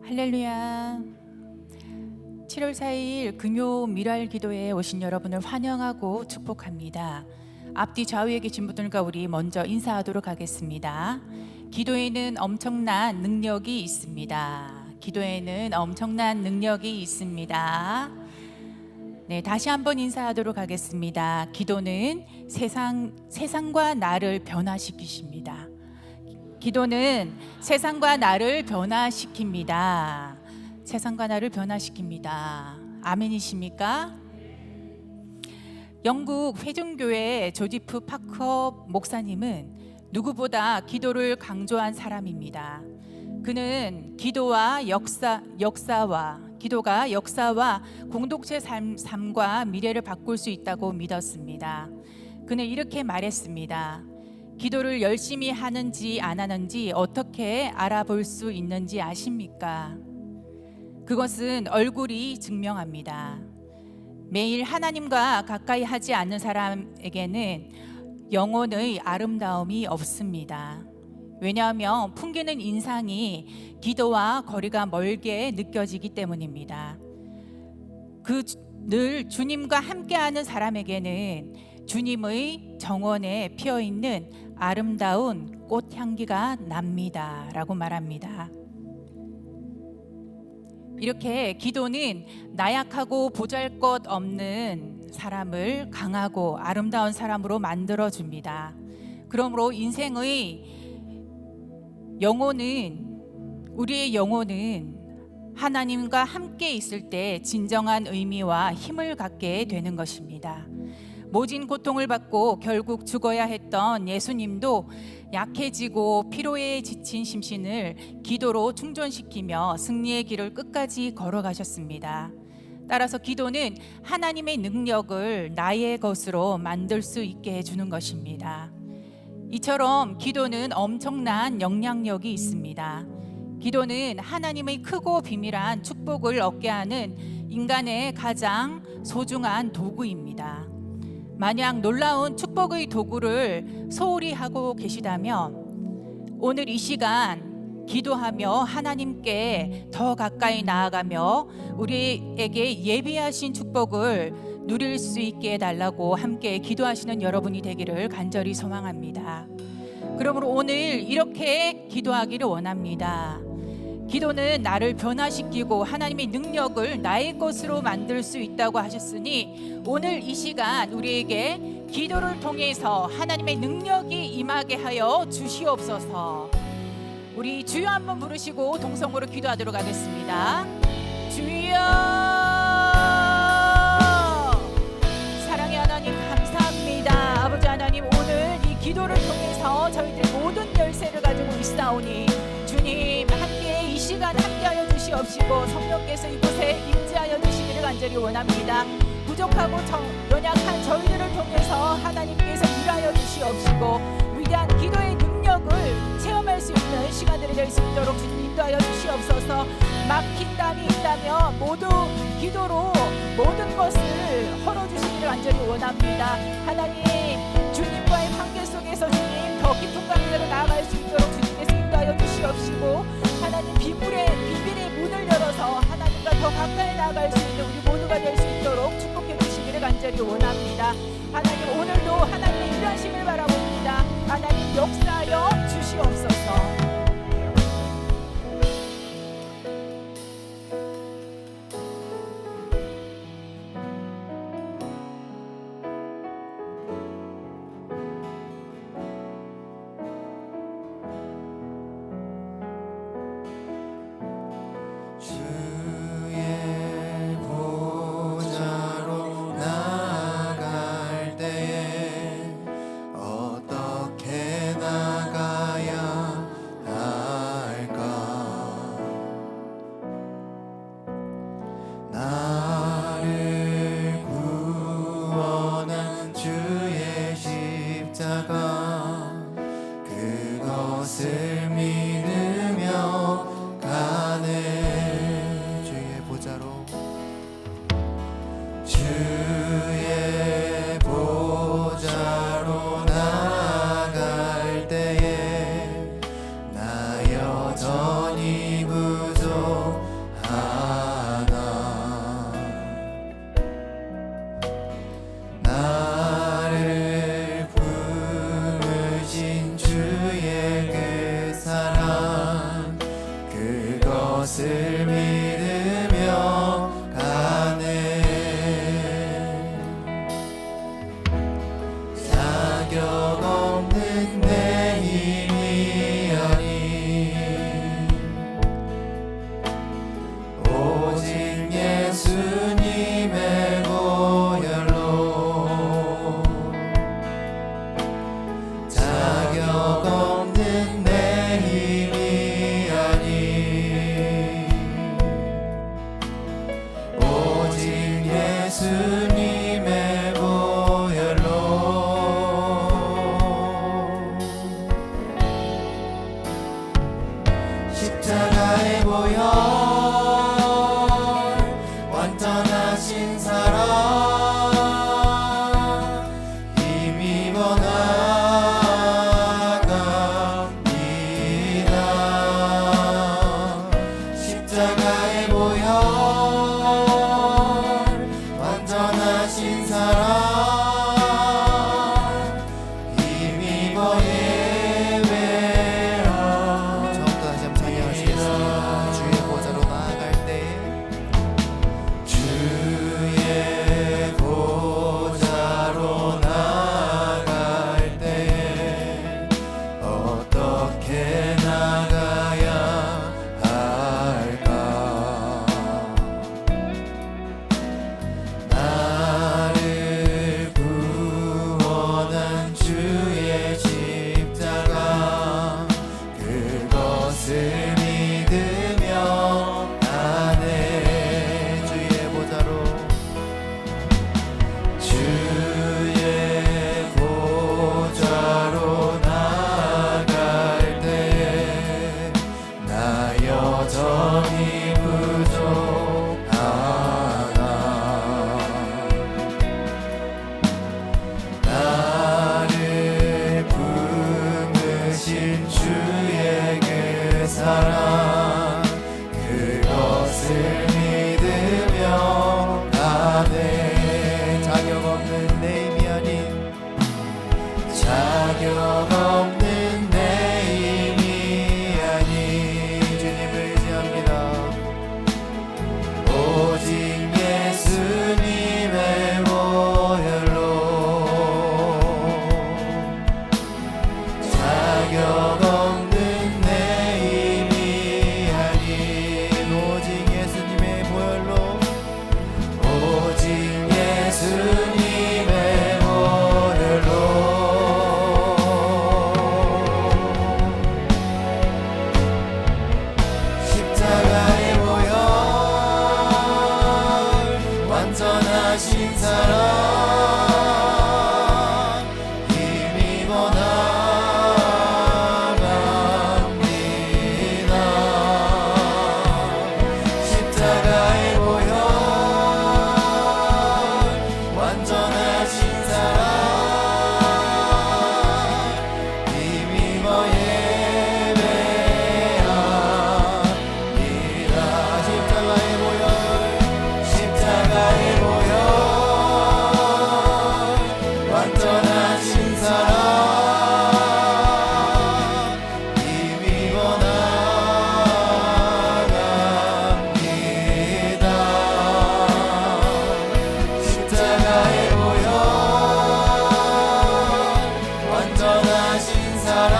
할렐루야. 7월 4일 금요 미랄 기도에 오신 여러분을 환영하고 축복합니다. 앞뒤 좌우에 계신 분들과 우리 먼저 인사하도록 하겠습니다. 기도에는 엄청난 능력이 있습니다. 기도에는 엄청난 능력이 있습니다. 네, 다시 한번 인사하도록 하겠습니다. 기도는 세상과 나를 변화시키십니다. 기도는 세상과 나를 변화시킵니다. 세상과 나를 변화시킵니다. 아멘이십니까? 영국 회중교회 조지프 파커 목사님은 누구보다 기도를 강조한 사람입니다. 그는 기도가 역사와 공동체 삶과 미래를 바꿀 수 있다고 믿었습니다. 그는 이렇게 말했습니다. 기도를 열심히 하는지 안 하는지 어떻게 알아볼 수 있는지 아십니까? 그것은 얼굴이 증명합니다. 매일 하나님과 가까이 하지 않는 사람에게는 영혼의 아름다움이 없습니다. 왜냐하면 풍기는 인상이 기도와 거리가 멀게 느껴지기 때문입니다. 늘 주님과 함께하는 사람에게는 주님의 정원에 피어있는 아름다운 꽃향기가 납니다 라고 말합니다. 이렇게 기도는 나약하고 보잘것없는 사람을 강하고 아름다운 사람으로 만들어줍니다. 그러므로 우리의 영혼은 하나님과 함께 있을 때 진정한 의미와 힘을 갖게 되는 것입니다. 모진 고통을 받고 결국 죽어야 했던 예수님도 약해지고 피로에 지친 심신을 기도로 충전시키며 승리의 길을 끝까지 걸어가셨습니다. 따라서 기도는 하나님의 능력을 나의 것으로 만들 수 있게 해주는 것입니다. 이처럼 기도는 엄청난 영향력이 있습니다. 기도는 하나님의 크고 비밀한 축복을 얻게 하는 인간의 가장 소중한 도구입니다. 만약 놀라운 축복의 도구를 소홀히 하고 계시다면 오늘 이 시간 기도하며 하나님께 더 가까이 나아가며 우리에게 예비하신 축복을 누릴 수 있게 해달라고 함께 기도하시는 여러분이 되기를 간절히 소망합니다. 그러므로 오늘 이렇게 기도하기를 원합니다. 기도는 나를 변화시키고 하나님의 능력을 나의 것으로 만들 수 있다고 하셨으니 오늘 이 시간 우리에게 기도를 통해서 하나님의 능력이 임하게 하여 주시옵소서. 우리 주여 한번 부르시고 동성으로 기도하도록 하겠습니다. 주여, 사랑의 하나님 감사합니다. 아버지 하나님, 오늘 이 기도를 통해서 저희들 모든 열쇠를 가지고 있사오니 주님 함께 이 시간 함께하여 주시옵시고 성령께서 이곳에 임재하여 주시기를 간절히 원합니다. 부족하고 연약한 저희들을 통해서 하나님께서 일하여 주시옵시고 위대한 기도의 능력을 체험할 수 있는 시간들이 될 수 있도록 주님 인도하여 주시옵소서. 막힌 담이 있다면 모두 기도로 모든 것을 헐어주시기를 간절히 원합니다. 하나님, 주님과의 관계 속에서 주님 더 깊은 관계로 나아갈 수 있도록 주님께서 인도하여 주시옵시고 하나님 비밀의 문을 열어서 하나님과 더 가까이 나아갈 수 있는 우리 모두가 될 수 있도록 축복해 주시기를 간절히 원합니다. 하나님, 오늘도 하나님의 일하심을 바라봅니다. 하나님 역사하여 주시옵소서. 어떻게 나가야 그것을 믿으며 가네. 자격 없는 내 힘이 아닌 오직 예수님의 보혈로 자격 없는 내 힘이 아닌 오직 예수님의 보혈로 십자가의 보혈 완전하신 사랑 힘입어 나갑니다. 십자가의 보혈 완전하신 사랑 힘입어 예배하. 처음부터 다시 한번 찬양하시겠습니다. 주의 보좌로 나아갈 때 주의 보좌로 나아갈 때 어떻게 나가야 할까? 나를 구원한 주의 십자가 그것을 믿으며 가네. 주의 보좌로 주의 보좌로 나아갈 때에 나 여전히 부족하나. 나를 품으신 주의 그 사랑 그것을 믿으며 가네. 자격 없는 내 힘이 아닌 자격 없는 내 힘이 아닌 주님을 의지합니다. 오직 예수님의 보혈로 자격 없는 내 힘이 아닌 오직 예수님의 보혈로 오직 예수님의 보혈로 십자가의 보혈 완전하신 사랑 힘입어 나갑니다. 십자가의 보혈 완전하신 사랑 힘입어 예배합니다. 십자가의 보혈 십자가의 보혈 완전하신 사랑 힘입어 나갑니다. 십자가의 보혈 완전하신 사랑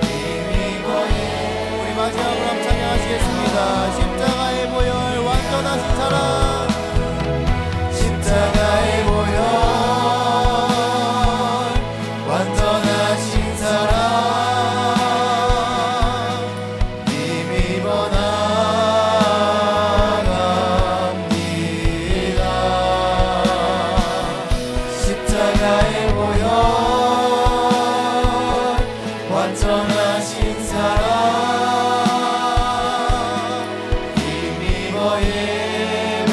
힘입어 우리 마지막으로 한번 찬양하시겠습니다. 십자가의 보혈 완전하신 사랑 십자가의 보혈 완전하신 사랑 힘입어 나갑니다. 십자가의 보혈 완전하신 사랑 힘입어 예배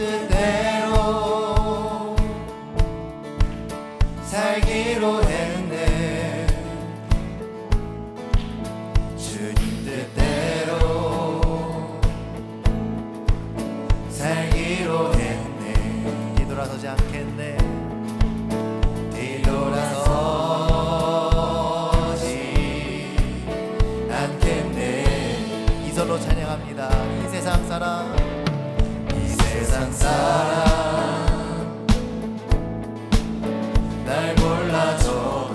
뜻대로 살기로 했네. 주님 뜻대로 살기로 했네. 뒤돌아서지 않겠네. 뒤돌아서지 않겠네. 이 절로 찬양합니다. 이 세상 사람, 이 세상 사람 날 몰라줘도,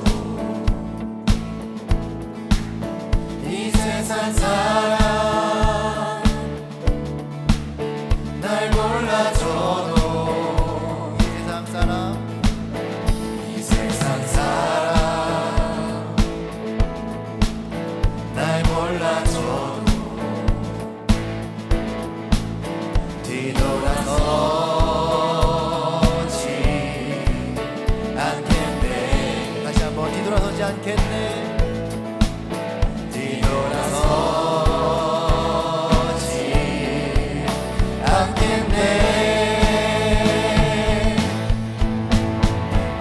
이 세상 사람 날 몰라줘도, 이 세상 사람, 이 세상 사람 날 몰라줘도 뒤돌아서지 않겠네. 다시 한번 뒤돌아서지 않겠네. 뒤돌아서지 않겠네.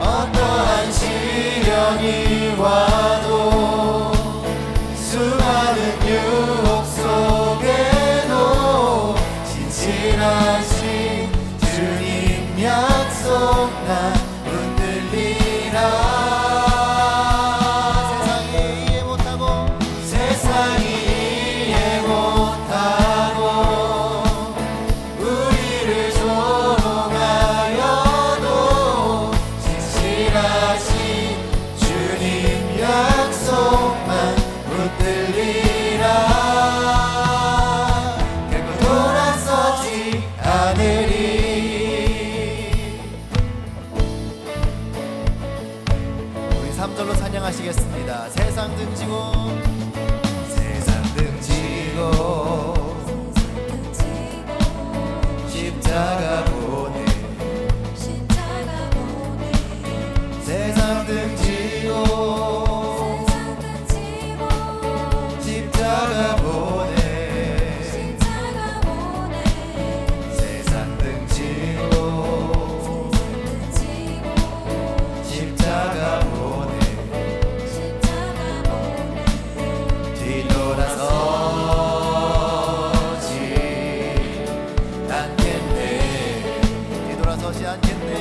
어떠한 시련이 와도, 수많은 유혹 속에도 진실하신 주님 약속 난 흔들리라. 세상이 이해 못하고, 세상이 이해 못하고 우리를 조롱하여도 진실하신 주님 약속만 붙들리라. 결코 돌아서지 않으리. 우리 3절로 찬양하시겠습니다. 세상 등지고, 세상 등지고 십자가 보내. 세상 등지고 십자가 보내. 세상 등지고 십자가 보내. 뒤돌아서지 않겠네. 뒤돌아서지 않겠네.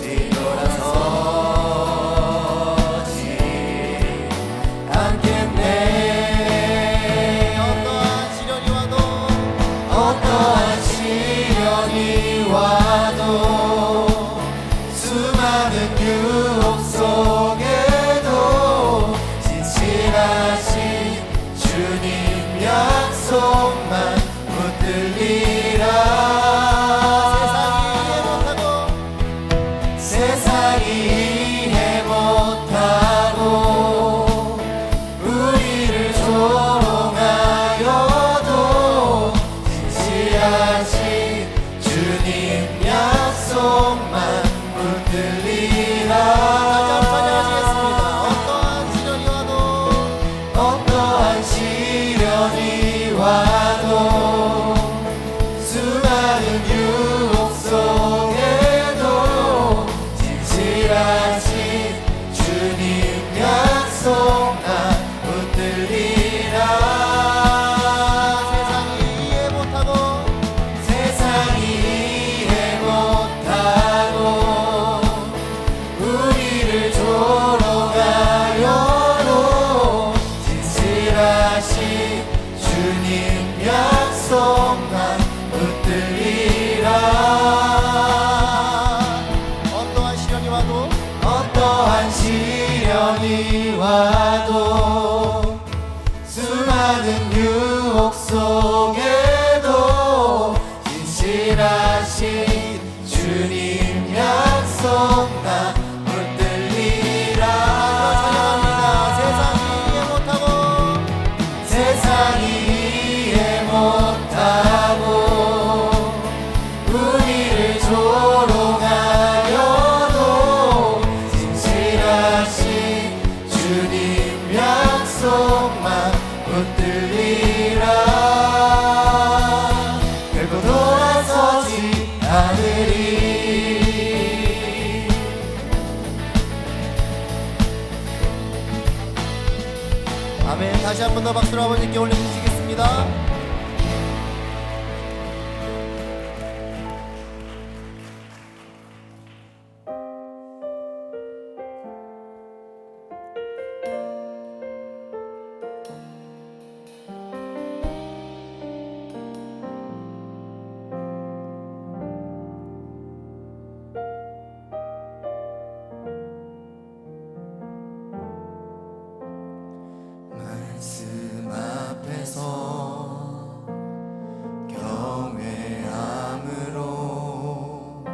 뒤돌아서지 않겠네. 어떠한 시련이 와도, 어떠한 시련이 와도, 수많은 유혹 속에도 진실하신 주님 약속만 붙들리라. 세상이 이해 못하고 우리를 조롱하여도 진실하신 주님 약속만 붙들리라. 찬양하시겠습니다. 어떠한 시련이 와도, 어떠한 시련이 와도, 수많은 유혹 속에도 진실하신 주님 약속 난 붙들리라. 세상이 이해 못하고, 세상이 이해 못하고 우리를 조롱하여도 진실하신 주님 약속 난 붙들리라. 어떠한 시련이 와도, 어떠한 시련이 와도, 수많은 유혹 속에도 진실하신 주님 약속 난 붙들리라. 찬양합니다. 세상이 이해 못하고, 세상이 이해 못하고 우리를 조롱하여도 진실하신 주님 약 번 더 박수로 아버지께 올려주시겠습니다. 말씀 앞에서 경외함으로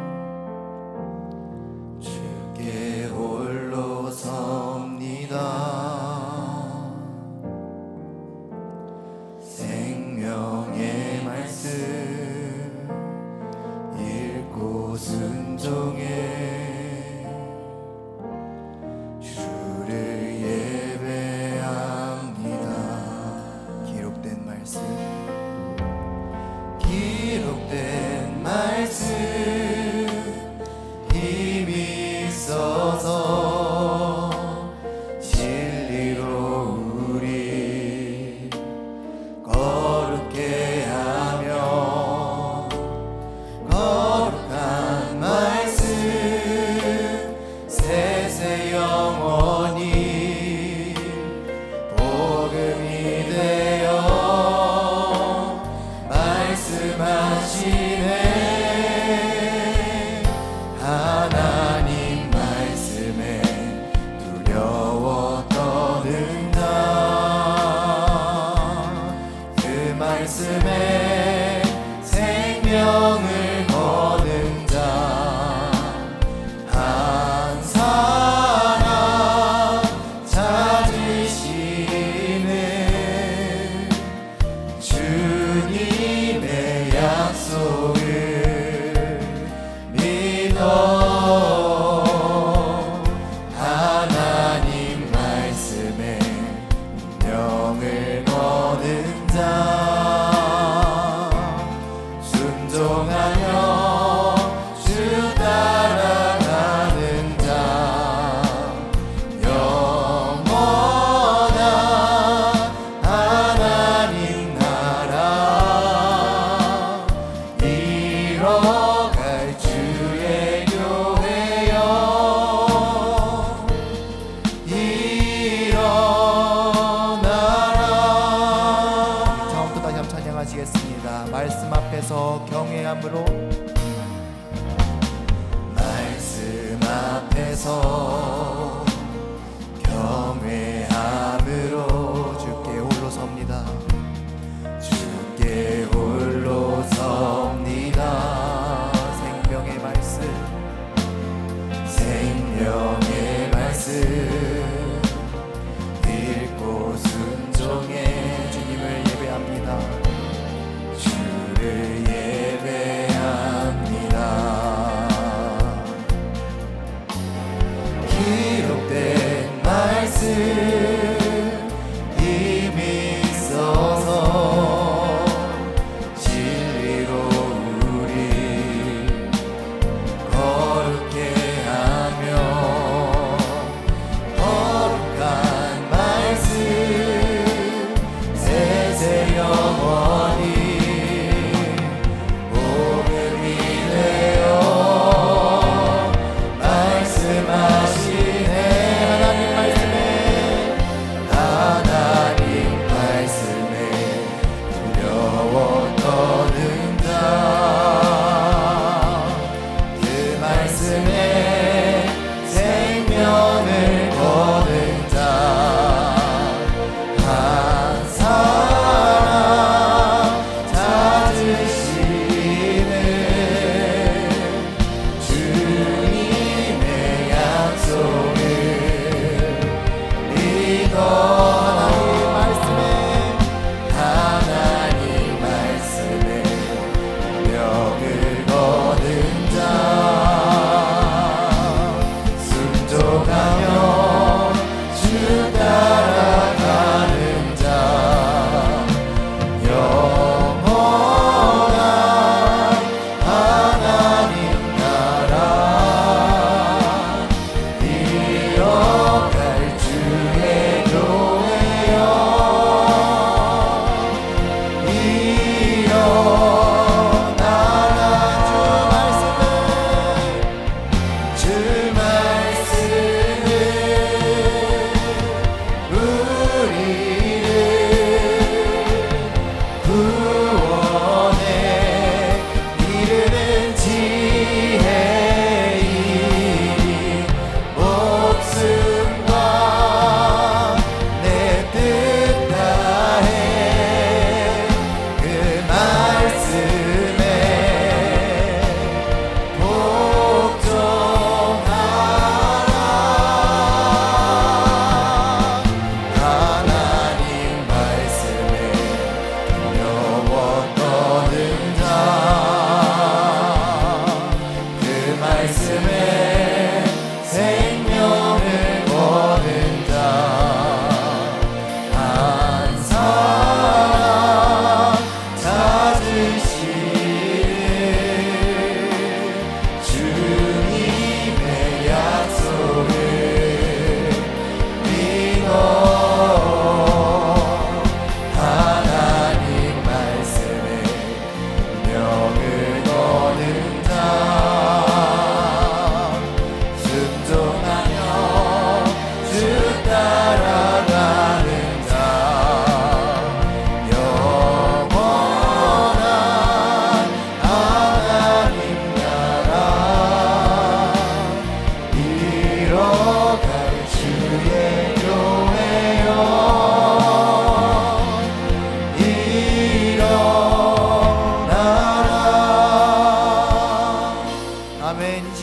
주께 홀로 섭니다. 생명의 말씀 읽고 순종해 기록된 말씀 힘이 있어서 진리로 우리 거룩게 하며 거룩한 말씀 세세 영원히 복음이 되어 말씀하시네. 하나님 말씀에 두려워 떠는다. 그 말씀에 생명을 거는 자 한 사람 찾으시는 주님의 약속을 믿어. 하나님 말씀에 명을 거는 자 순종하며 주 따라가는 자 영원한 하나님 나라 이뤄갈 주의 교회여 일어나라. 처음부터 다시 한번 찬양하시겠습니다. 말씀 앞에서 경외함으로 말씀 앞에서 경외함으로 주께 홀로 섭니다. 주께 홀로 섭니다. 생명의 말씀 생명의 말씀 읽고 순종해 주님을 예배합니다. 주를 예배합니다. 기록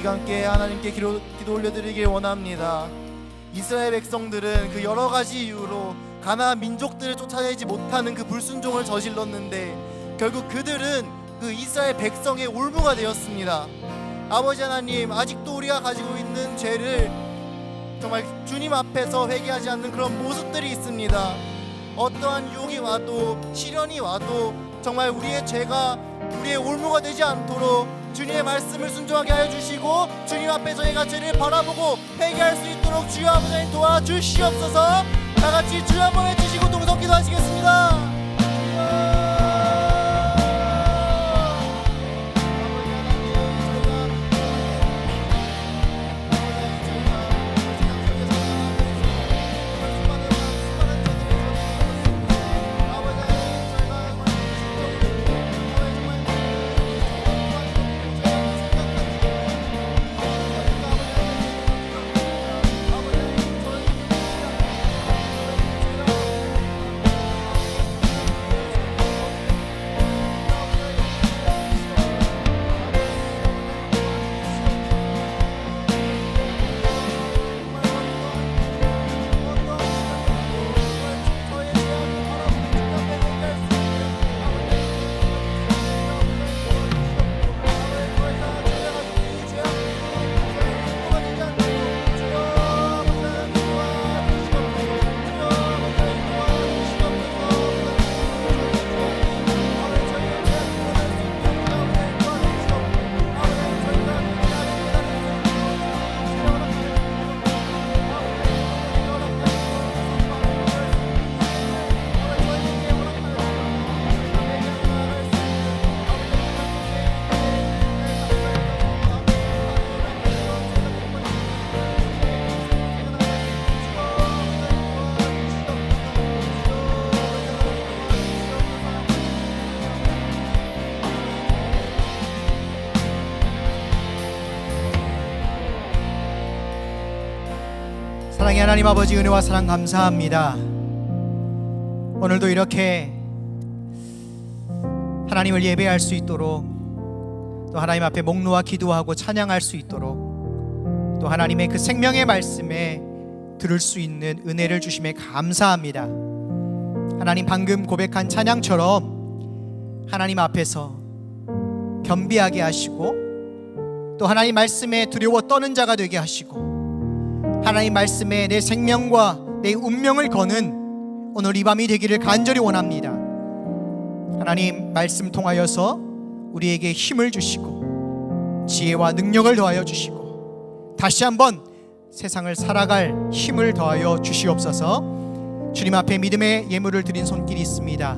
함께 하나님께 기도 올려드리길 원합니다. 이스라엘 백성들은 그 여러 가지 이유로 가나안 민족들을 쫓아내지 못하는 그 불순종을 저질렀는데 결국 그들은 그 이스라엘 백성의 올무가 되었습니다. 아버지 하나님, 아직도 우리가 가지고 있는 죄를 정말 주님 앞에서 회개하지 않는 그런 모습들이 있습니다. 어떠한 유혹이 와도 시련이 와도 정말 우리의 죄가 우리의 올무가 되지 않도록 주님의 말씀을 순종하게 하여 주시고 주님 앞에 저희가 죄를 바라보고 회개할 수 있도록 주여 아버지 하나님 도와주시옵소서. 다같이 주여 한번 외치시고 동성 기도하시겠습니다. 사랑의 하나님 아버지, 은혜와 사랑 감사합니다. 오늘도 이렇게 하나님을 예배할 수 있도록, 또 하나님 앞에 목 놓아 기도하고 찬양할 수 있도록, 또 하나님의 그 생명의 말씀에 들을 수 있는 은혜를 주심에 감사합니다. 하나님, 방금 고백한 찬양처럼 하나님 앞에서 겸비하게 하시고, 또 하나님 말씀에 두려워 떠는 자가 되게 하시고, 하나님 말씀에 내 생명과 내 운명을 거는 오늘 이 밤이 되기를 간절히 원합니다. 하나님, 말씀 통하여서 우리에게 힘을 주시고 지혜와 능력을 더하여 주시고 다시 한번 세상을 살아갈 힘을 더하여 주시옵소서. 주님 앞에 믿음의 예물을 드린 손길이 있습니다.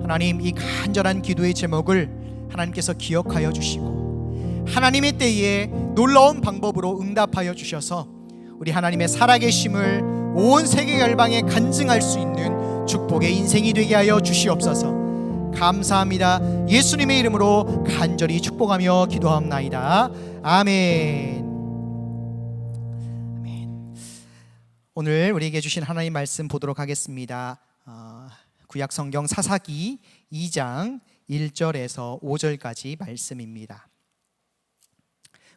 하나님, 이 간절한 기도의 제목을 하나님께서 기억하여 주시고 하나님의 때에 놀라운 방법으로 응답하여 주셔서 우리 하나님의 살아계심을 온 세계 열방에 간증할 수 있는 축복의 인생이 되게 하여 주시옵소서. 감사합니다. 예수님의 이름으로 간절히 축복하며 기도합나이다. 아멘. 아멘. 오늘 우리에게 주신 하나님 말씀 보도록 하겠습니다. 구약 성경 사사기 2장 1절에서 5절까지 말씀입니다.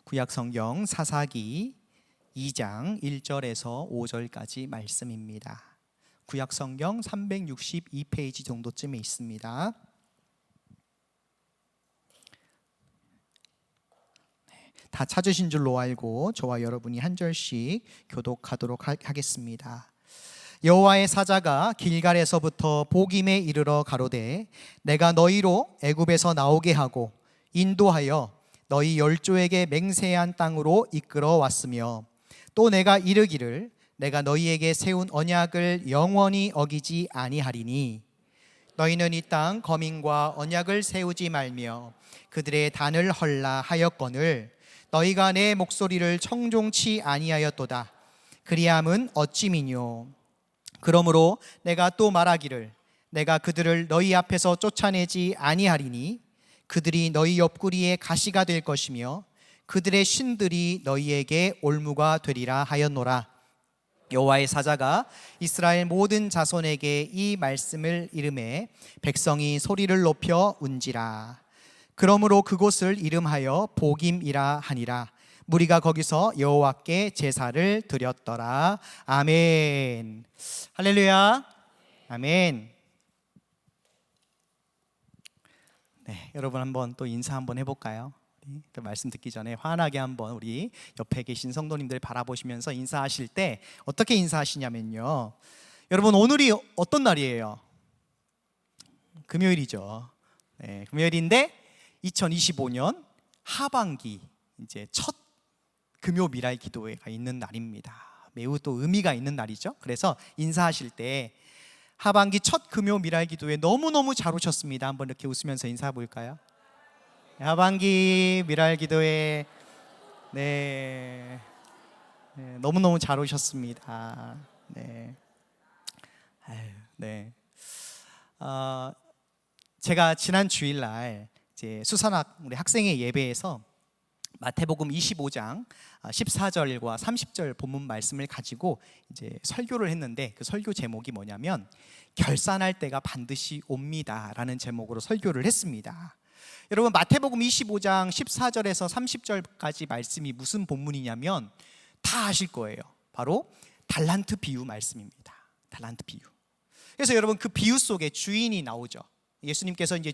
구약 성경 사사기 2장 1절에서 5절까지 말씀입니다. 구약 성경 362페이지 정도쯤에 있습니다. 다 찾으신 줄로 알고 저와 여러분이 한 절씩 교독하도록 하겠습니다. 여호와의 사자가 길갈에서부터 보김에 이르러 가로되 내가 너희로 애굽에서 나오게 하고 인도하여 너희 열조에게 맹세한 땅으로 이끌어 왔으며 또 내가 이르기를 내가 너희에게 세운 언약을 영원히 어기지 아니하리니 너희는 이 땅 거민과 언약을 세우지 말며 그들의 단을 헐라 하였거늘 너희가 내 목소리를 청종치 아니하였도다. 그리함은 어찌미뇨. 그러므로 내가 또 말하기를 내가 그들을 너희 앞에서 쫓아내지 아니하리니 그들이 너희 옆구리에 가시가 될 것이며 그들의 신들이 너희에게 올무가 되리라 하였노라. 여호와의 사자가 이스라엘 모든 자손에게 이 말씀을 이르매 백성이 소리를 높여 운지라. 그러므로 그곳을 이름하여 보김이라 하니라. 무리가 거기서 여호와께 제사를 드렸더라. 아멘. 할렐루야. 아멘. 네, 여러분 한번 또 인사 한번 해볼까요? 또 말씀 듣기 전에 환하게 한번 우리 옆에 계신 성도님들 바라보시면서 인사하실 때 어떻게 인사하시냐면요, 여러분 오늘이 어떤 날이에요? 금요일이죠. 네, 금요일인데 2025년 하반기 이제 첫 금요 미랄 기도회가 있는 날입니다. 매우 또 의미가 있는 날이죠. 그래서 인사하실 때 하반기 첫 금요 미랄 기도회 너무너무 잘 오셨습니다. 한번 이렇게 웃으면서 인사해 볼까요? 하반기 미랄 기도회 네, 너무너무 잘 오셨습니다. 네. 아유, 네. 제가 지난 주일날 이제 수산학 우리 학생의 예배에서 마태복음 25장 14절과 30절 본문 말씀을 가지고 이제 설교를 했는데, 그 설교 제목이 뭐냐면 결산할 때가 반드시 옵니다라는 제목으로 설교를 했습니다. 여러분 마태복음 25장 14절에서 30절까지 말씀이 무슨 본문이냐면 다 아실 거예요. 바로 달란트 비유 말씀입니다. 달란트 비유. 그래서 여러분 그 비유 속에 주인이 나오죠. 예수님께서 이제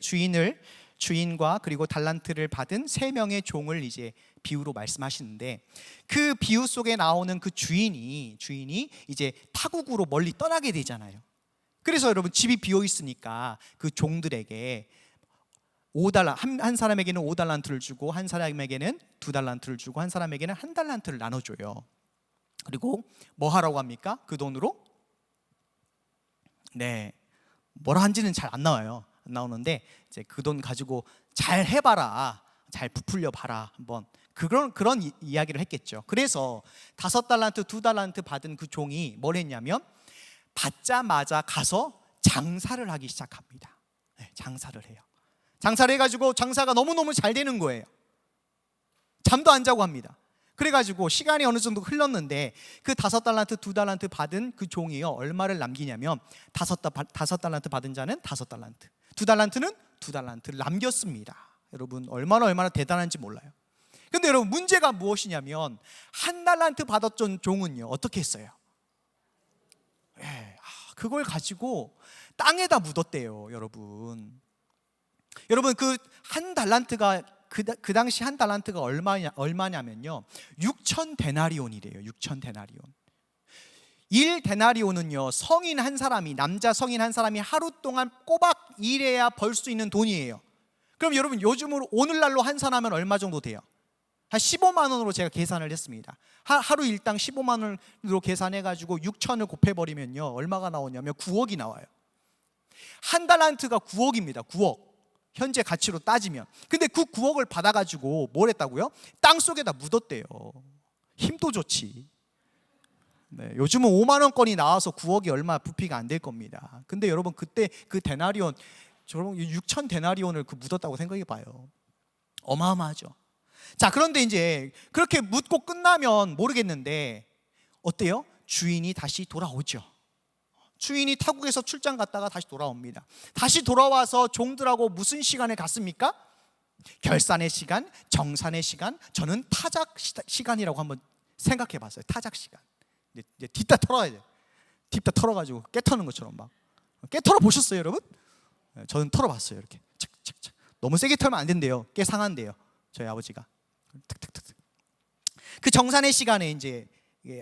주인과 그리고 달란트를 받은 세 명의 종을 이제 비유로 말씀하시는데, 그 비유 속에 나오는 그 주인이 이제 타국으로 멀리 떠나게 되잖아요. 그래서 여러분 집이 비어 있으니까 그 종들에게 5달러, 한 사람에게는 5달란트를 주고 한 사람에게는 2달란트를 주고 한 사람에게는 1달란트를 나눠줘요. 그리고 뭐 하라고 합니까? 그 돈으로 뭐라 한지는 잘 안 나와요. 안 나오는데 이제 그 돈 가지고 잘 해봐라, 잘 부풀려 봐라, 한번 그런 이야기를 했겠죠. 그래서 5달란트, 2달란트 받은 그 종이 뭘 했냐면 받자마자 가서 장사를 하기 시작합니다. 장사를 해요. 장사를 해가지고 장사가 너무너무 잘 되는 거예요. 잠도 안 자고 합니다. 그래가지고 시간이 어느 정도 흘렀는데 그 5달란트, 2달란트 받은 그 종이요, 얼마를 남기냐면 5달란트 받은 자는 5달란트, 2달란트는 2달란트를 남겼습니다. 여러분 얼마나 대단한지 몰라요. 근데 여러분 문제가 무엇이냐면 1달란트 받았던 종은요 어떻게 했어요? 그걸 가지고 땅에다 묻었대요. 여러분 그 1달란트가 그 당시 1달란트가 얼마냐면요 6,000데나리온이래요. 6,000데나리온. 1데나리온은요 성인 한 사람이, 남자 성인 한 사람이 하루 동안 꼬박 일해야 벌 수 있는 돈이에요. 그럼 여러분 요즘으로 오늘날로 환산하면 얼마 정도 돼요? 한 15만 원으로 제가 계산을 했습니다. 하루 일당 15만 원으로 계산해가지고 6천을 곱해버리면요 얼마가 나오냐면 9억이 나와요. 1달란트가 9억입니다. 9억. 현재 가치로 따지면. 근데 그 9억을 받아가지고 뭘 했다고요? 땅 속에다 묻었대요. 힘도 좋지. 요즘은 5만 원권이 나와서 9억이 얼마 부피가 안 될 겁니다. 근데 여러분 그때 그 데나리온, 저런 6천 데나리온을 묻었다고 생각해 봐요. 어마어마하죠. 자, 그런데 이제 그렇게 묻고 끝나면 모르겠는데 어때요? 주인이 다시 돌아오죠. 주인이 타국에서 출장 갔다가 다시 돌아옵니다. 다시 돌아와서 종들하고 무슨 시간에 갔습니까? 결산의 시간, 정산의 시간, 저는 타작 시간이라고 한번 생각해 봤어요. 타작 시간. 이제 뒷다 털어야 돼요. 뒷다 털어가지고 깨 터는 것처럼 막. 깨 털어 보셨어요, 여러분? 저는 털어봤어요. 이렇게 착착착. 너무 세게 털면 안 된대요. 깨 상한대요. 저희 아버지가. 탁탁탁. 그 정산의 시간에 이제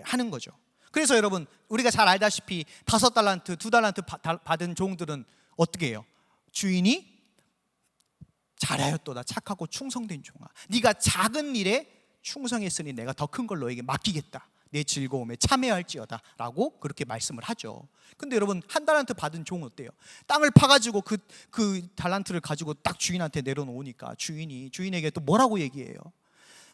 하는 거죠. 그래서 여러분 우리가 잘 알다시피 5달란트, 2달란트 받은 종들은 어떻게 해요? 주인이 잘하였도다 착하고 충성된 종아, 네가 작은 일에 충성했으니 내가 더 큰 걸 너에게 맡기겠다. 내 즐거움에 참여할지어다 라고 그렇게 말씀을 하죠. 근데 여러분 1달란트 받은 종은 어때요? 땅을 파가지고 그 달란트를 가지고 딱 주인한테 내려놓으니까 주인에게 또 뭐라고 얘기해요?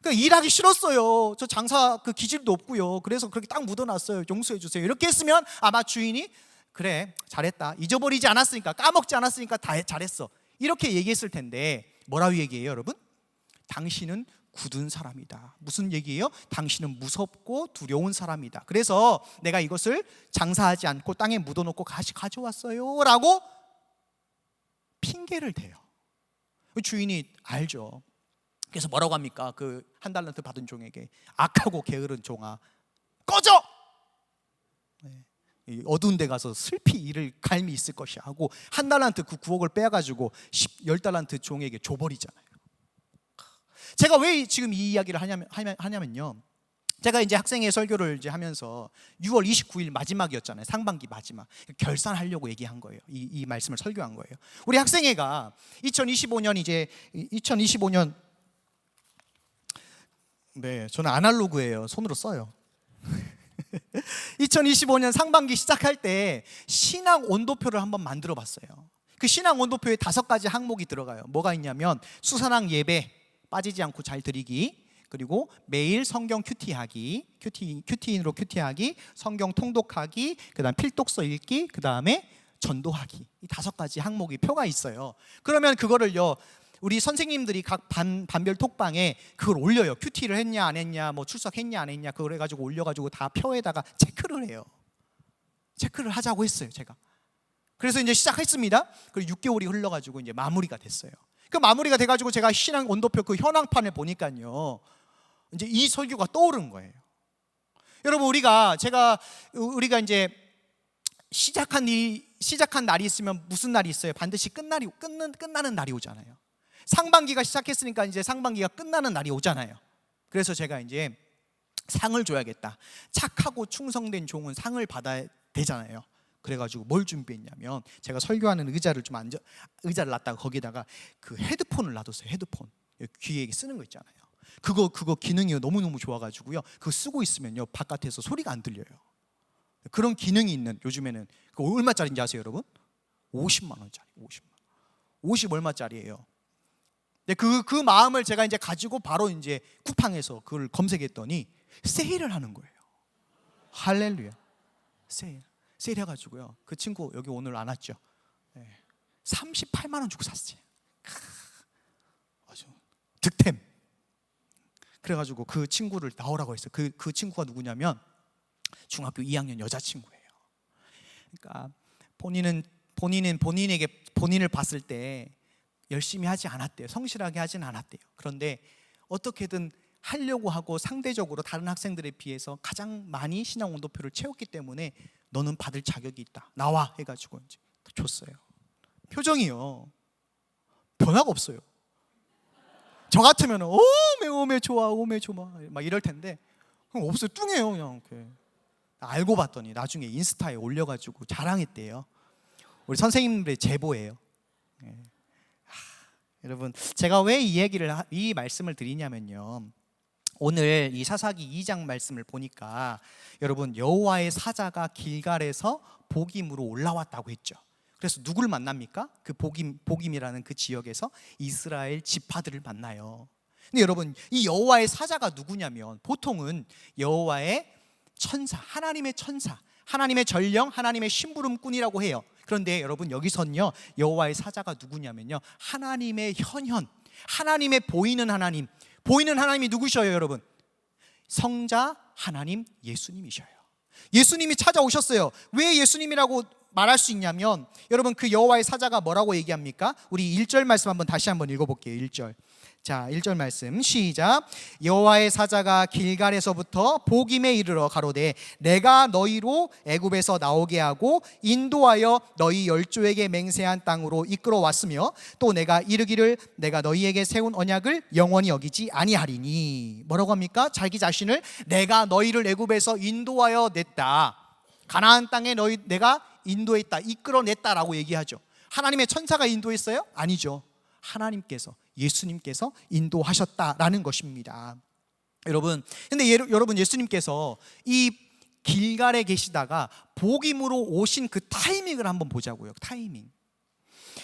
그러니까 일하기 싫었어요. 저 장사 그 기질도 없고요. 그래서 그렇게 딱 묻어놨어요. 용서해 주세요. 이렇게 했으면 아마 주인이 그래 잘했다, 잊어버리지 않았으니까, 까먹지 않았으니까 다 잘했어, 이렇게 얘기했을 텐데 뭐라고 얘기해요 여러분? 당신은 굳은 사람이다. 무슨 얘기예요? 당신은 무섭고 두려운 사람이다. 그래서 내가 이것을 장사하지 않고 땅에 묻어놓고 다시 가져왔어요 라고 핑계를 대요. 주인이 알죠. 그래서 뭐라고 합니까? 그 한 달란트 받은 종에게 악하고 게으른 종아 꺼져! 이 어두운 데 가서 슬피 잃을 갈미 있을 것이야 하고 한 달란트 그 9억을 빼가지고 10달란트 종에게 줘버리잖아요. 제가 왜 지금 이 이야기를 하냐면요, 제가 이제 학생회 설교를 이제 하면서 6월 29일 마지막이었잖아요. 상반기 마지막. 결산하려고 얘기한 거예요. 이 말씀을 설교한 거예요. 우리 학생회가 2025년 네, 저는 아날로그예요. 손으로 써요. 2025년 상반기 시작할 때 신앙 온도표를 한번 만들어 봤어요. 그 신앙 온도표에 5가지 항목이 들어가요. 뭐가 있냐면 수산학 예배 빠지지 않고 잘 드리기, 그리고 매일 성경 큐티하기, 큐티인으로 큐티하기, 성경 통독하기, 그다음 필독서 읽기, 그다음에 전도하기. 이 5가지 항목이 표가 있어요. 그러면 그거를요, 우리 선생님들이 각 반별 톡방에 그걸 올려요. 큐티를 했냐 안 했냐, 뭐 출석했냐 안 했냐, 그걸 해가지고 올려가지고 다 표에다가 체크를 해요. 체크를 하자고 했어요, 제가. 그래서 이제 시작했습니다. 그리고 6개월이 흘러가지고 이제 마무리가 됐어요. 그 마무리가 돼가지고 제가 신앙 온도표 그 현황판을 보니까요, 이제 이 설교가 떠오른 거예요. 여러분, 우리가 이제 시작한 날이 있으면 무슨 날이 있어요? 반드시 끝나는 날이 오잖아요. 상반기가 시작했으니까 이제 상반기가 끝나는 날이 오잖아요. 그래서 제가 이제 상을 줘야겠다. 착하고 충성된 종은 상을 받아야 되잖아요. 그래가지고 뭘 준비했냐면, 제가 설교하는 의자를 놨다가 거기다가 그 헤드폰을 놔뒀어요. 헤드폰, 귀에 쓰는 거 있잖아요. 그거 기능이 너무너무 좋아가지고요, 그거 쓰고 있으면요 바깥에서 소리가 안 들려요. 그런 기능이 있는, 요즘에는 그 얼마짜리인지 아세요, 여러분? 50만 원짜리. 50 얼마짜리예요. 네, 그 마음을 제가 이제 가지고 바로 이제 쿠팡에서 그걸 검색했더니 세일을 하는 거예요. 할렐루야. 세일 해가지고요, 그 친구 여기 오늘 안 왔죠? 네, 38만 원 주고 샀어요. 아주 득템. 그래가지고 그 친구를 나오라고 했어요. 그 친구가 누구냐면 중학교 2학년 여자친구예요. 그러니까 본인을 봤을 때 열심히 하지 않았대요. 성실하게 하진 않았대요. 그런데 어떻게든 하려고 하고 상대적으로 다른 학생들에 비해서 가장 많이 신앙 온도표를 채웠기 때문에 너는 받을 자격이 있다, 나와 해가지고 이제 줬어요. 표정이요, 변화가 없어요. 저 같으면 오메 좋아 막 이럴 텐데 없어요. 뚱해요. 그냥 이렇게. 알고 봤더니 나중에 인스타에 올려가지고 자랑했대요. 우리 선생님들의 제보예요. 네. 여러분, 제가 왜 이 말씀을 드리냐면요, 오늘 이 사사기 2장 말씀을 보니까 여러분, 여호와의 사자가 길갈에서 복임으로 올라왔다고 했죠. 그래서 누구를 만납니까? 그 복임이라는 그 지역에서 이스라엘 지파들을 만나요. 근데 여러분, 이 여호와의 사자가 누구냐면 보통은 여호와의 천사, 하나님의 천사, 하나님의 전령, 하나님의 심부름꾼이라고 해요. 그런데 여러분, 여기선요 여호와의 사자가 누구냐면요, 하나님의 현현, 하나님의 보이는 하나님이 누구셔요, 여러분? 성자 하나님 예수님이셔요. 예수님이 찾아오셨어요. 왜 예수님이라고 말할 수 있냐면, 여러분, 그 여호와의 사자가 뭐라고 얘기합니까? 우리 1절 말씀 다시 한번 읽어볼게요. 1절. 자, 1절 말씀 시작. 여호와의 사자가 길갈에서부터 복임에 이르러 가로되 내가 너희로 애굽에서 나오게 하고 인도하여 너희 열조에게 맹세한 땅으로 이끌어 왔으며 또 내가 이르기를 내가 너희에게 세운 언약을 영원히 여기지 아니하리니. 뭐라고 합니까? 자기 자신을 내가 너희를 애굽에서 인도하여 냈다, 가나안 땅에 내가 인도했다, 이끌어냈다라고 얘기하죠. 하나님의 천사가 인도했어요? 아니죠. 하나님께서, 예수님께서 인도하셨다라는 것입니다. 근데 여러분, 예수님께서 이 길갈에 계시다가 복임으로 오신 그 타이밍을 한번 보자고요. 타이밍.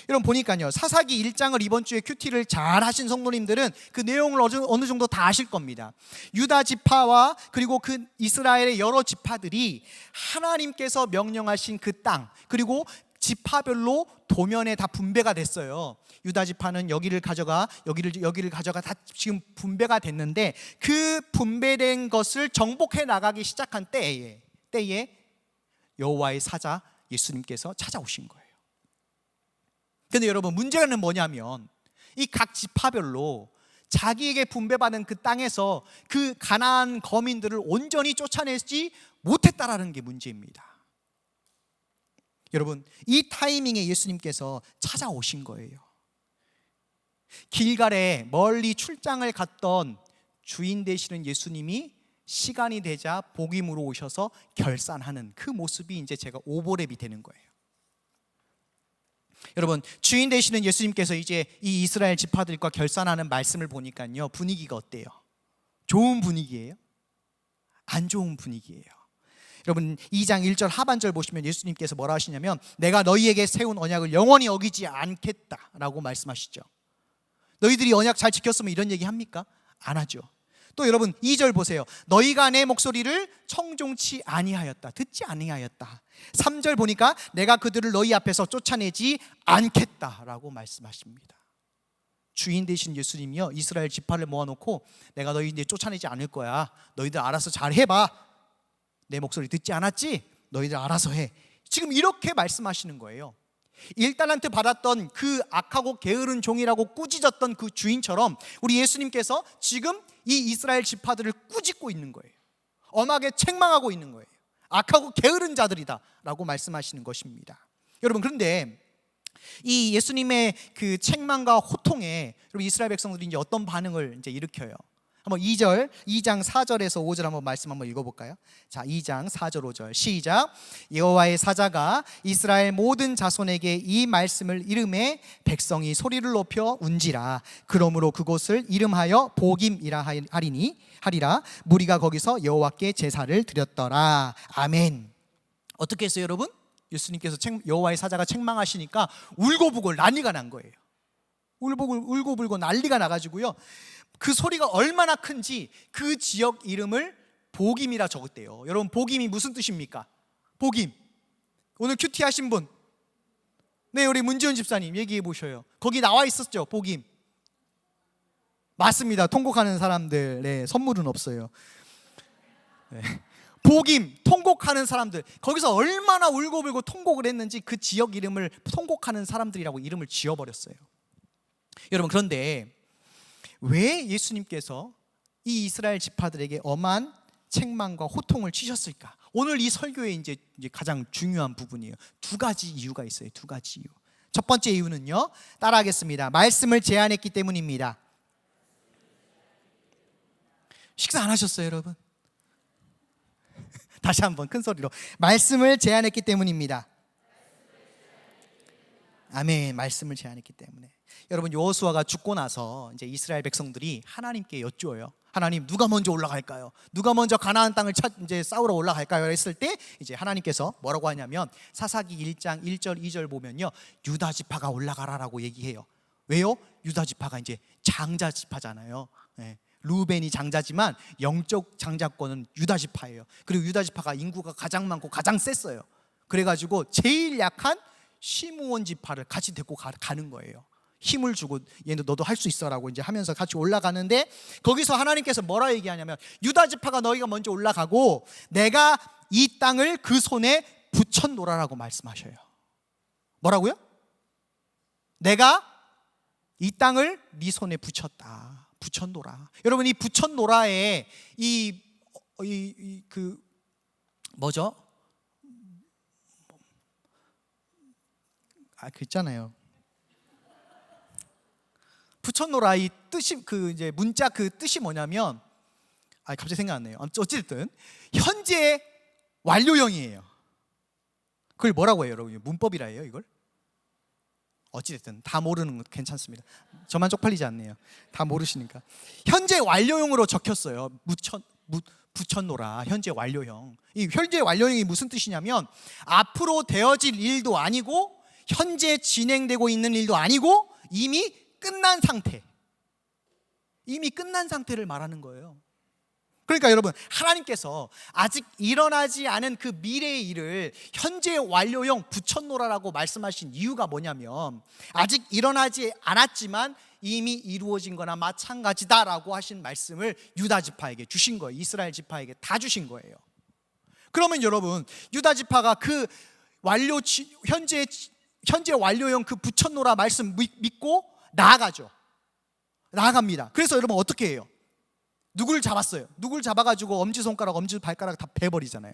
여러분 보니까요, 사사기 1장을 이번 주에 큐티를 잘 하신 성도님들은 그 내용을 어느 정도 다 아실 겁니다. 유다 지파와 그리고 그 이스라엘의 여러 지파들이 하나님께서 명령하신 그 땅, 그리고 지파별로 도면에 다 분배가 됐어요. 유다 지파는 여기를 가져가 다 지금 분배가 됐는데, 그 분배된 것을 정복해 나가기 시작한 때에 여호와의 사자 예수님께서 찾아오신 거예요. 근데 여러분, 문제는 뭐냐면 이 각 지파별로 자기에게 분배받은 그 땅에서 그 가나안 거민들을 온전히 쫓아내지 못했다라는 게 문제입니다. 여러분, 이 타이밍에 예수님께서 찾아오신 거예요. 길갈에 멀리 출장을 갔던 주인 되시는 예수님이 시간이 되자 복임으로 오셔서 결산하는 그 모습이 이제 제가 오버랩이 되는 거예요. 여러분, 주인 되시는 예수님께서 이제 이 이스라엘 지파들과 결산하는 말씀을 보니까요, 분위기가 어때요? 좋은 분위기예요? 안 좋은 분위기예요. 여러분, 2장 1절 하반절 보시면 예수님께서 뭐라 하시냐면 내가 너희에게 세운 언약을 영원히 어기지 않겠다라고 말씀하시죠. 너희들이 언약 잘 지켰으면 이런 얘기 합니까? 안 하죠. 또 여러분 2절 보세요. 너희가 내 목소리를 청종치 아니하였다, 듣지 아니하였다. 3절 보니까 내가 그들을 너희 앞에서 쫓아내지 않겠다라고 말씀하십니다. 주인 되신 예수님이요, 이스라엘 지파를 모아놓고 내가 너희 이제 쫓아내지 않을 거야, 너희들 알아서 잘 해봐, 내 목소리 듣지 않았지? 너희들 알아서 해. 지금 이렇게 말씀하시는 거예요. 1달란트 받았던 그 악하고 게으른 종이라고 꾸짖었던 그 주인처럼 우리 예수님께서 지금 이 이스라엘 지파들을 꾸짖고 있는 거예요. 엄하게 책망하고 있는 거예요. 악하고 게으른 자들이다 라고 말씀하시는 것입니다. 여러분, 그런데 이 예수님의 그 책망과 호통에 여러분 이스라엘 백성들이 이제 어떤 반응을 이제 일으켜요? 한번 2장 4절에서 5절 한번 말씀 한번 읽어볼까요? 자, 2장 4절 5절 시작. 여호와의 사자가 이스라엘 모든 자손에게 이 말씀을 이름해 백성이 소리를 높여 운지라. 그러므로 그곳을 이름하여 복임이라 하리라. 무리가 거기서 여호와께 제사를 드렸더라. 아멘. 어떻게 했어요, 여러분? 예수님께서 여호와의 사자가 책망하시니까 울고불고 난리가 난 거예요. 울고불고 난리가 나가지고요, 그 소리가 얼마나 큰지 그 지역 이름을 복임이라 적었대요. 여러분, 복임이 무슨 뜻입니까? 복임. 오늘 큐티 하신 분, 네, 우리 문지훈 집사님 얘기해 보셔요. 거기 나와 있었죠, 복임. 맞습니다. 통곡하는 사람들, 네, 선물은 없어요. 네. 복임, 통곡하는 사람들, 거기서 얼마나 울고불고 통곡을 했는지 그 지역 이름을 통곡하는 사람들이라고 이름을 지어버렸어요. 여러분, 그런데 왜 예수님께서 이 이스라엘 지파들에게 엄한 책망과 호통을 치셨을까? 오늘 이 설교의 이제 가장 중요한 부분이에요. 두 가지 이유가 있어요. 두 가지 이유. 첫 번째 이유는요, 따라하겠습니다. 말씀을 제안했기 때문입니다. 식사 안 하셨어요, 여러분? 다시 한번 큰 소리로. 말씀을 제안했기 때문입니다. 아멘. 말씀을 제안했기 때문에. 여러분, 여호수아가 죽고 나서 이제 이스라엘 백성들이 하나님께 여쭈어요. 하나님, 누가 먼저 올라갈까요? 누가 먼저 가나안 땅을 이제 싸우러 올라갈까요? 했을 때 이제 하나님께서 뭐라고 하냐면 사사기 1장 1절 2절 보면요, 유다 지파가 올라가라라고 얘기해요. 왜요? 유다 지파가 이제 장자 지파잖아요. 네. 루벤이 장자지만 영적 장자권은 유다 지파예요. 그리고 유다 지파가 인구가 가장 많고 가장 셌어요. 그래가지고 제일 약한 시므온 지파를 같이 데리고 가는 거예요. 힘을 주고 얘는 너도 할 수 있어라고 이제 하면서 같이 올라가는데, 거기서 하나님께서 뭐라 얘기하냐면 유다 지파가 너희가 먼저 올라가고 내가 이 땅을 그 손에 붙여놓으라라고 말씀하셔요. 뭐라고요? 내가 이 땅을 네 손에 붙였다. 붙여놓으라. 여러분, 이 붙여놓으라에 그 뭐죠? 그 있잖아요. 붙여놓으라, 이 뜻이 그 이제 문자 그 뜻이 뭐냐면, 갑자기 생각 안 나요. 어쨌든 현재 완료형이에요. 그걸 뭐라고 해요, 여러분? 문법이라 해요, 이걸? 어찌됐든 다 모르는 건 괜찮습니다. 저만 쪽팔리지 않네요. 다 모르시니까. 현재 완료형으로 적혔어요. 붙여놓으라. 현재 완료형. 이 현재 완료형이 무슨 뜻이냐면 앞으로 되어질 일도 아니고 현재 진행되고 있는 일도 아니고 이미 끝난 상태. 이미 끝난 상태를 말하는 거예요. 그러니까 여러분, 하나님께서 아직 일어나지 않은 그 미래의 일을 현재 완료형 붙여놓으라라고 말씀하신 이유가 뭐냐면 아직 일어나지 않았지만 이미 이루어진 거나 마찬가지다라고 하신 말씀을 유다 지파에게 주신 거예요. 이스라엘 지파에게 다 주신 거예요. 그러면 여러분, 유다 지파가 그 현재 완료형 그 붙여놓으라 말씀 믿고 나아가죠. 나아갑니다. 그래서 여러분 어떻게 해요? 누굴 잡았어요? 누굴 잡아가지고 엄지손가락, 엄지발가락 다 베버리잖아요.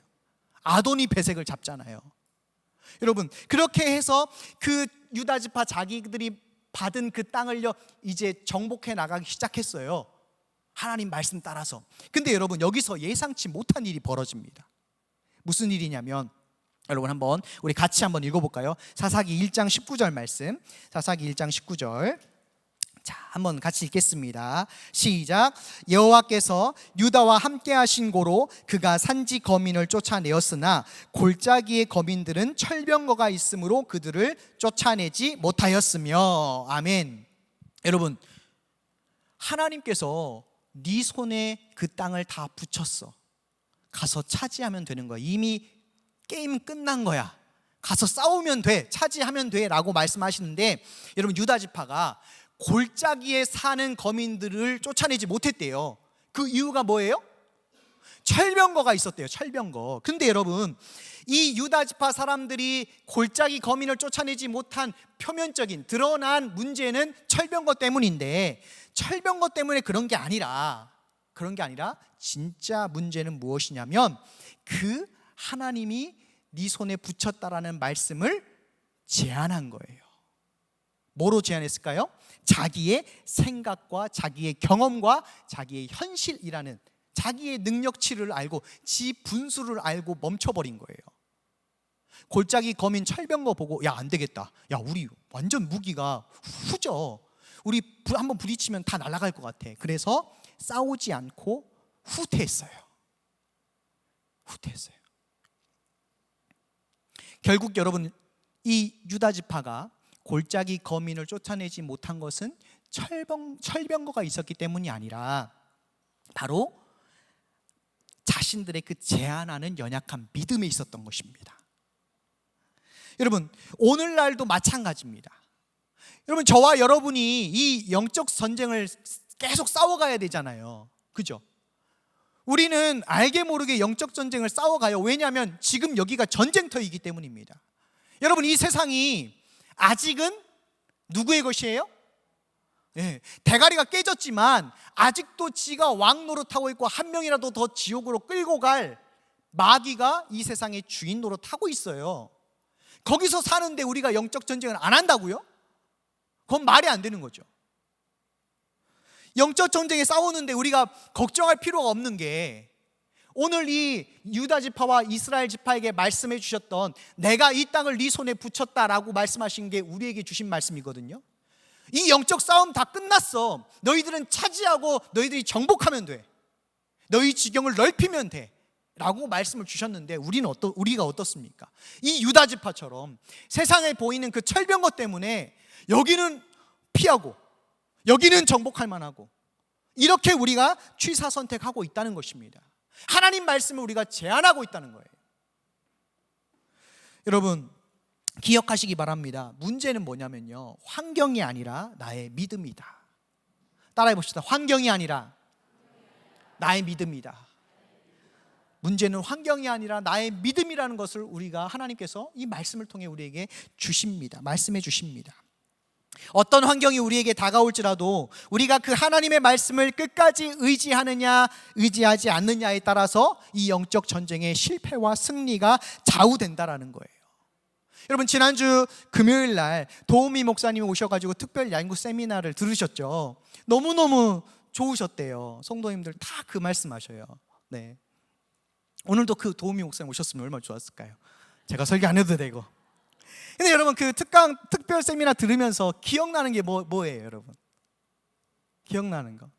아도니 배색을 잡잖아요. 여러분 그렇게 해서 그 유다지파 자기들이 받은 그 땅을요 이제 정복해 나가기 시작했어요. 하나님 말씀 따라서. 근데 여러분 여기서 예상치 못한 일이 벌어집니다. 무슨 일이냐면 여러분 한번 우리 같이 한번 읽어볼까요? 사사기 1장 19절 말씀. 사사기 1장 19절. 자, 한번 같이 읽겠습니다. 시작. 여호와께서 유다와 함께 하신 고로 그가 산지 거민을 쫓아내었으나 골짜기의 거민들은 철병거가 있으므로 그들을 쫓아내지 못하였으며. 아멘. 여러분 하나님께서 네 손에 그 땅을 다 붙였어. 가서 차지하면 되는 거야. 이미 게임 끝난 거야. 가서 싸우면 돼, 차지하면 돼 라고 말씀하시는데 여러분 유다지파가 골짜기에 사는 거민들을 쫓아내지 못했대요. 그 이유가 뭐예요? 철병거가 있었대요. 철병거. 근데 여러분 이 유다지파 사람들이 골짜기 거민을 쫓아내지 못한 표면적인 드러난 문제는 철병거 때문인데 철병거 때문에 그런 게 아니라 진짜 문제는 무엇이냐면 그 하나님이 네 손에 붙였다라는 말씀을 제안한 거예요. 뭐로 제안했을까요? 자기의 생각과 자기의 경험과 자기의 현실이라는 자기의 능력치를 알고 지 분수를 알고 멈춰버린 거예요. 골짜기 거민 철병거 보고 야 안 되겠다. 야 우리 완전 무기가 후져. 우리 한번 부딪히면 다 날아갈 것 같아. 그래서 싸우지 않고 후퇴했어요. 결국 여러분 이 유다지파가 골짜기 거민을 쫓아내지 못한 것은 철병거가 있었기 때문이 아니라 바로 자신들의 그 제안하는 연약한 믿음에 있었던 것입니다. 여러분 오늘날도 마찬가지입니다. 여러분 저와 여러분이 이 영적 전쟁을 계속 싸워가야 되잖아요. 그죠? 우리는 알게 모르게 영적 전쟁을 싸워가요. 왜냐하면 지금 여기가 전쟁터이기 때문입니다. 여러분 이 세상이 아직은 누구의 것이에요? 네, 대가리가 깨졌지만 아직도 지가 왕 노릇하고 있고 한 명이라도 더 지옥으로 끌고 갈 마귀가 이 세상의 주인 노릇하고 있어요. 거기서 사는데 우리가 영적 전쟁을 안 한다고요? 그건 말이 안 되는 거죠. 영적 전쟁에 싸우는데 우리가 걱정할 필요가 없는 게 오늘 이 유다 지파와 이스라엘 지파에게 말씀해 주셨던 내가 이 땅을 네 손에 붙였다라고 말씀하신 게 우리에게 주신 말씀이거든요. 이 영적 싸움 다 끝났어. 너희들은 차지하고 너희들이 정복하면 돼. 너희 지경을 넓히면 돼 라고 말씀을 주셨는데 우리가 어떻습니까? 이 유다 지파처럼 세상에 보이는 그 철병거 때문에 여기는 피하고 여기는 정복할 만하고 이렇게 우리가 취사 선택하고 있다는 것입니다. 하나님 말씀을 우리가 제안하고 있다는 거예요. 여러분 기억하시기 바랍니다. 문제는 뭐냐면요, 환경이 아니라 나의 믿음이다. 따라해 봅시다. 환경이 아니라 나의 믿음이다. 문제는 환경이 아니라 나의 믿음이라는 것을 우리가 하나님께서 이 말씀을 통해 우리에게 주십니다. 말씀해 주십니다. 어떤 환경이 우리에게 다가올지라도 우리가 그 하나님의 말씀을 끝까지 의지하느냐 의지하지 않느냐에 따라서 이 영적 전쟁의 실패와 승리가 좌우된다라는 거예요. 여러분 지난주 금요일 날 도우미 목사님이 오셔가지고 특별 양구 세미나를 들으셨죠. 너무너무 좋으셨대요. 성도님들 다 그 말씀하셔요. 네. 오늘도 그 도우미 목사님 오셨으면 얼마나 좋았을까요? 제가 설교 안 해도 되고. 근데 여러분 그 특별 세미나 들으면서 기억나는 게 뭐예요, 여러분? 기억나는 거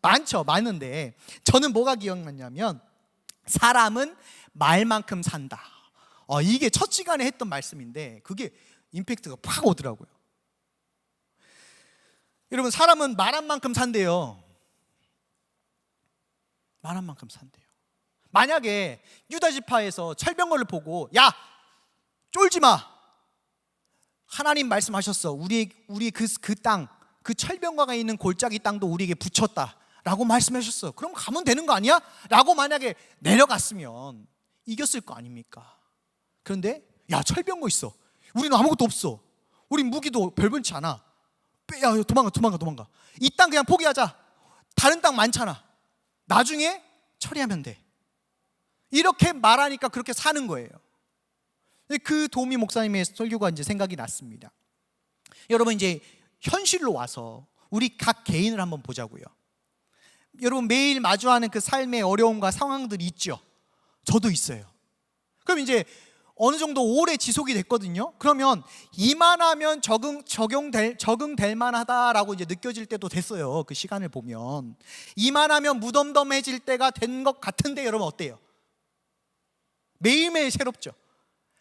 많죠, 많은데 저는 뭐가 기억나냐면 사람은 말만큼 산다. 이게 첫 시간에 했던 말씀인데 그게 임팩트가 팍 오더라고요. 여러분 사람은 말한 만큼 산대요. 말한 만큼 산대요. 만약에 유다지파에서 철병거를 보고 야 쫄지 마, 하나님 말씀하셨어. 우리 그 땅, 그 철병거가 있는 골짜기 땅도 우리에게 붙였다 라고 말씀하셨어. 그럼 가면 되는 거 아니야? 라고 만약에 내려갔으면 이겼을 거 아닙니까? 그런데 야 철병거 있어, 우리는 아무것도 없어, 우린 무기도 별변치 않아, 야, 도망가. 이 땅 그냥 포기하자. 다른 땅 많잖아. 나중에 처리하면 돼. 이렇게 말하니까 그렇게 사는 거예요. 그 도미 목사님의 설교가 이제 생각이 났습니다. 여러분, 이제 현실로 와서 우리 각 개인을 한번 보자고요. 여러분, 매일 마주하는 그 삶의 어려움과 상황들이 있죠. 저도 있어요. 그럼 이제 어느 정도 오래 지속이 됐거든요. 그러면 이만하면 적응될 만하다라고 이제 느껴질 때도 됐어요. 그 시간을 보면 이만하면 무덤덤해질 때가 된 것 같은데, 여러분 어때요? 매일매일 새롭죠.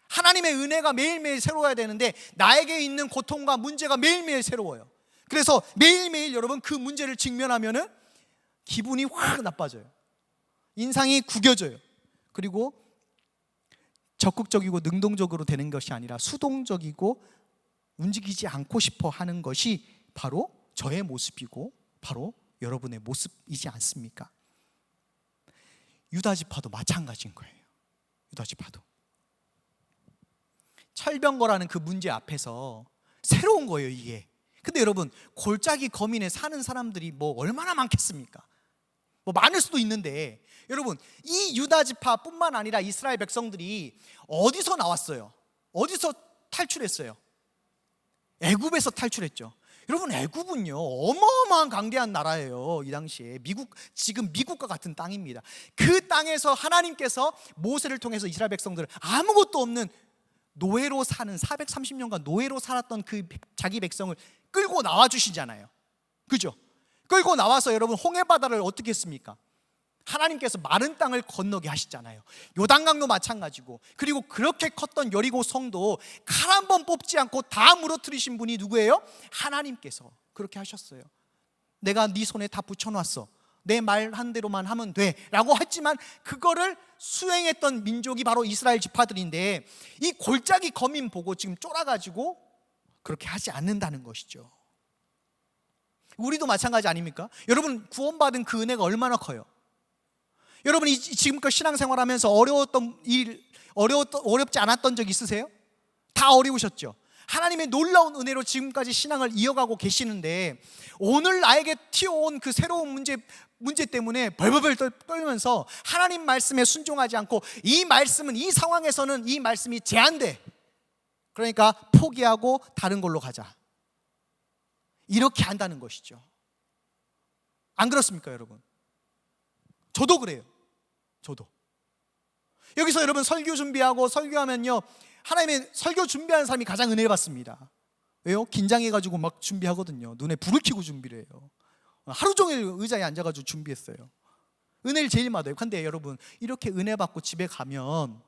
하나님의 은혜가 매일매일 새로워야 되는데 나에게 있는 고통과 문제가 매일매일 새로워요. 그래서 매일매일 여러분 그 문제를 직면하면은 기분이 확 나빠져요. 인상이 구겨져요. 그리고 적극적이고 능동적으로 되는 것이 아니라 수동적이고 움직이지 않고 싶어 하는 것이 바로 저의 모습이고 바로 여러분의 모습이지 않습니까? 유다 지파도 마찬가지인 거예요. 유다 지파도 철병거라는 그 문제 앞에서 새로운 거예요, 이게. 근데 여러분, 골짜기 거민에 사는 사람들이 뭐 얼마나 많겠습니까? 뭐 많을 수도 있는데, 여러분, 이 유다 지파뿐만 아니라 이스라엘 백성들이 어디서 나왔어요? 어디서 탈출했어요? 애굽에서 탈출했죠. 여러분, 애굽은요 어마어마한 강대한 나라예요. 이 당시에 지금 미국과 같은 땅입니다. 그 땅에서 하나님께서 모세를 통해서 이스라엘 백성들을 아무것도 없는 노예로 사는 430년간 노예로 살았던 그 자기 백성을 끌고 나와 주시잖아요. 그죠? 끌고 나와서 여러분 홍해바다를 어떻게 했습니까? 하나님께서 마른 땅을 건너게 하시잖아요. 요단강도 마찬가지고, 그리고 그렇게 컸던 여리고 성도 칼 한 번 뽑지 않고 다 무너뜨리신 분이 누구예요? 하나님께서 그렇게 하셨어요. 내가 네 손에 다 붙여놨어, 내 말 한 대로만 하면 돼 라고 했지만 그거를 수행했던 민족이 바로 이스라엘 지파들인데, 이 골짜기 거민 보고 지금 쫄아가지고 그렇게 하지 않는다는 것이죠. 우리도 마찬가지 아닙니까? 여러분, 구원받은 그 은혜가 얼마나 커요. 여러분이 지금껏 신앙생활하면서 어렵지 않았던 적 있으세요? 다 어려우셨죠. 하나님의 놀라운 은혜로 지금까지 신앙을 이어가고 계시는데, 오늘 나에게 튀어온 그 새로운 문제 때문에 벌벌벌 떨면서 하나님 말씀에 순종하지 않고, 이 말씀은 이 상황에서는 이 말씀이 제한돼, 그러니까 포기하고 다른 걸로 가자, 이렇게 한다는 것이죠. 안 그렇습니까, 여러분? 저도 그래요. 저도. 여기서 여러분 설교 준비하고 설교하면요, 하나님의 설교 준비하는 사람이 가장 은혜를 받습니다. 왜요? 긴장해가지고 막 준비하거든요. 눈에 불을 켜고 준비를 해요. 하루 종일 의자에 앉아가지고 준비했어요. 은혜를 제일 받아요. 근데 여러분, 이렇게 은혜 받고 집에 가면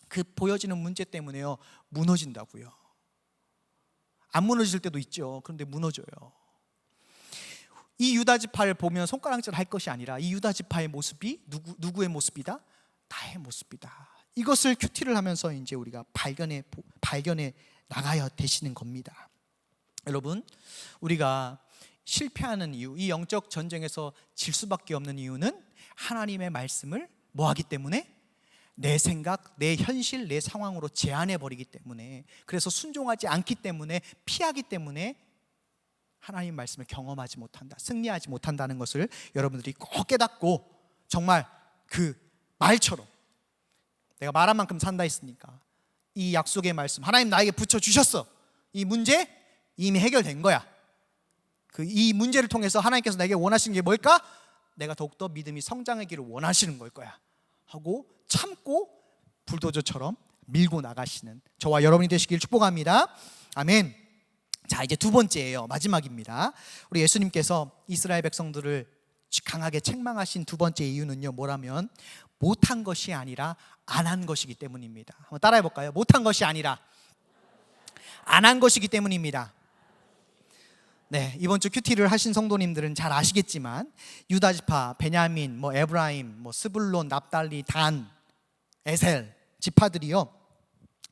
그 보여지는 문제 때문에요 무너진다고요. 안 무너질 때도 있죠. 그런데 무너져요. 이 유다 지파를 보면 손가락질 할 것이 아니라, 이 유다 지파의 모습이 누구의 모습이다? 나의 모습이다. 이것을 큐티를 하면서 이제 우리가 발견해 나가야 되시는 겁니다. 여러분, 우리가 실패하는 이유, 이 영적 전쟁에서 질 수밖에 없는 이유는 하나님의 말씀을 뭐하기 때문에? 내 생각, 내 현실, 내 상황으로 제한해 버리기 때문에, 그래서 순종하지 않기 때문에, 피하기 때문에 하나님 말씀을 경험하지 못한다, 승리하지 못한다는 것을 여러분들이 꼭 깨닫고, 정말 그 말처럼 내가 말한 만큼 산다 했으니까 이 약속의 말씀, 하나님 나에게 붙여주셨어, 이 문제 이미 해결된 거야, 이 문제를 통해서 하나님께서 내게 원하시는 게 뭘까? 내가 더욱더 믿음이 성장하기를 원하시는 걸 거야 하고 참고 불도저처럼 밀고 나가시는 저와 여러분이 되시길 축복합니다. 아멘. 자, 이제 두 번째예요. 마지막입니다. 우리 예수님께서 이스라엘 백성들을 강하게 책망하신 두 번째 이유는요, 뭐라면 못한 것이 아니라 안 한 것이기 때문입니다. 한번 따라해 볼까요? 못한 것이 아니라 안 한 것이기 때문입니다. 네, 이번 주 큐티를 하신 성도님들은 잘 아시겠지만 유다 지파, 베냐민, 에브라임, 스불론, 납달리, 단, 에셀 지파들이요,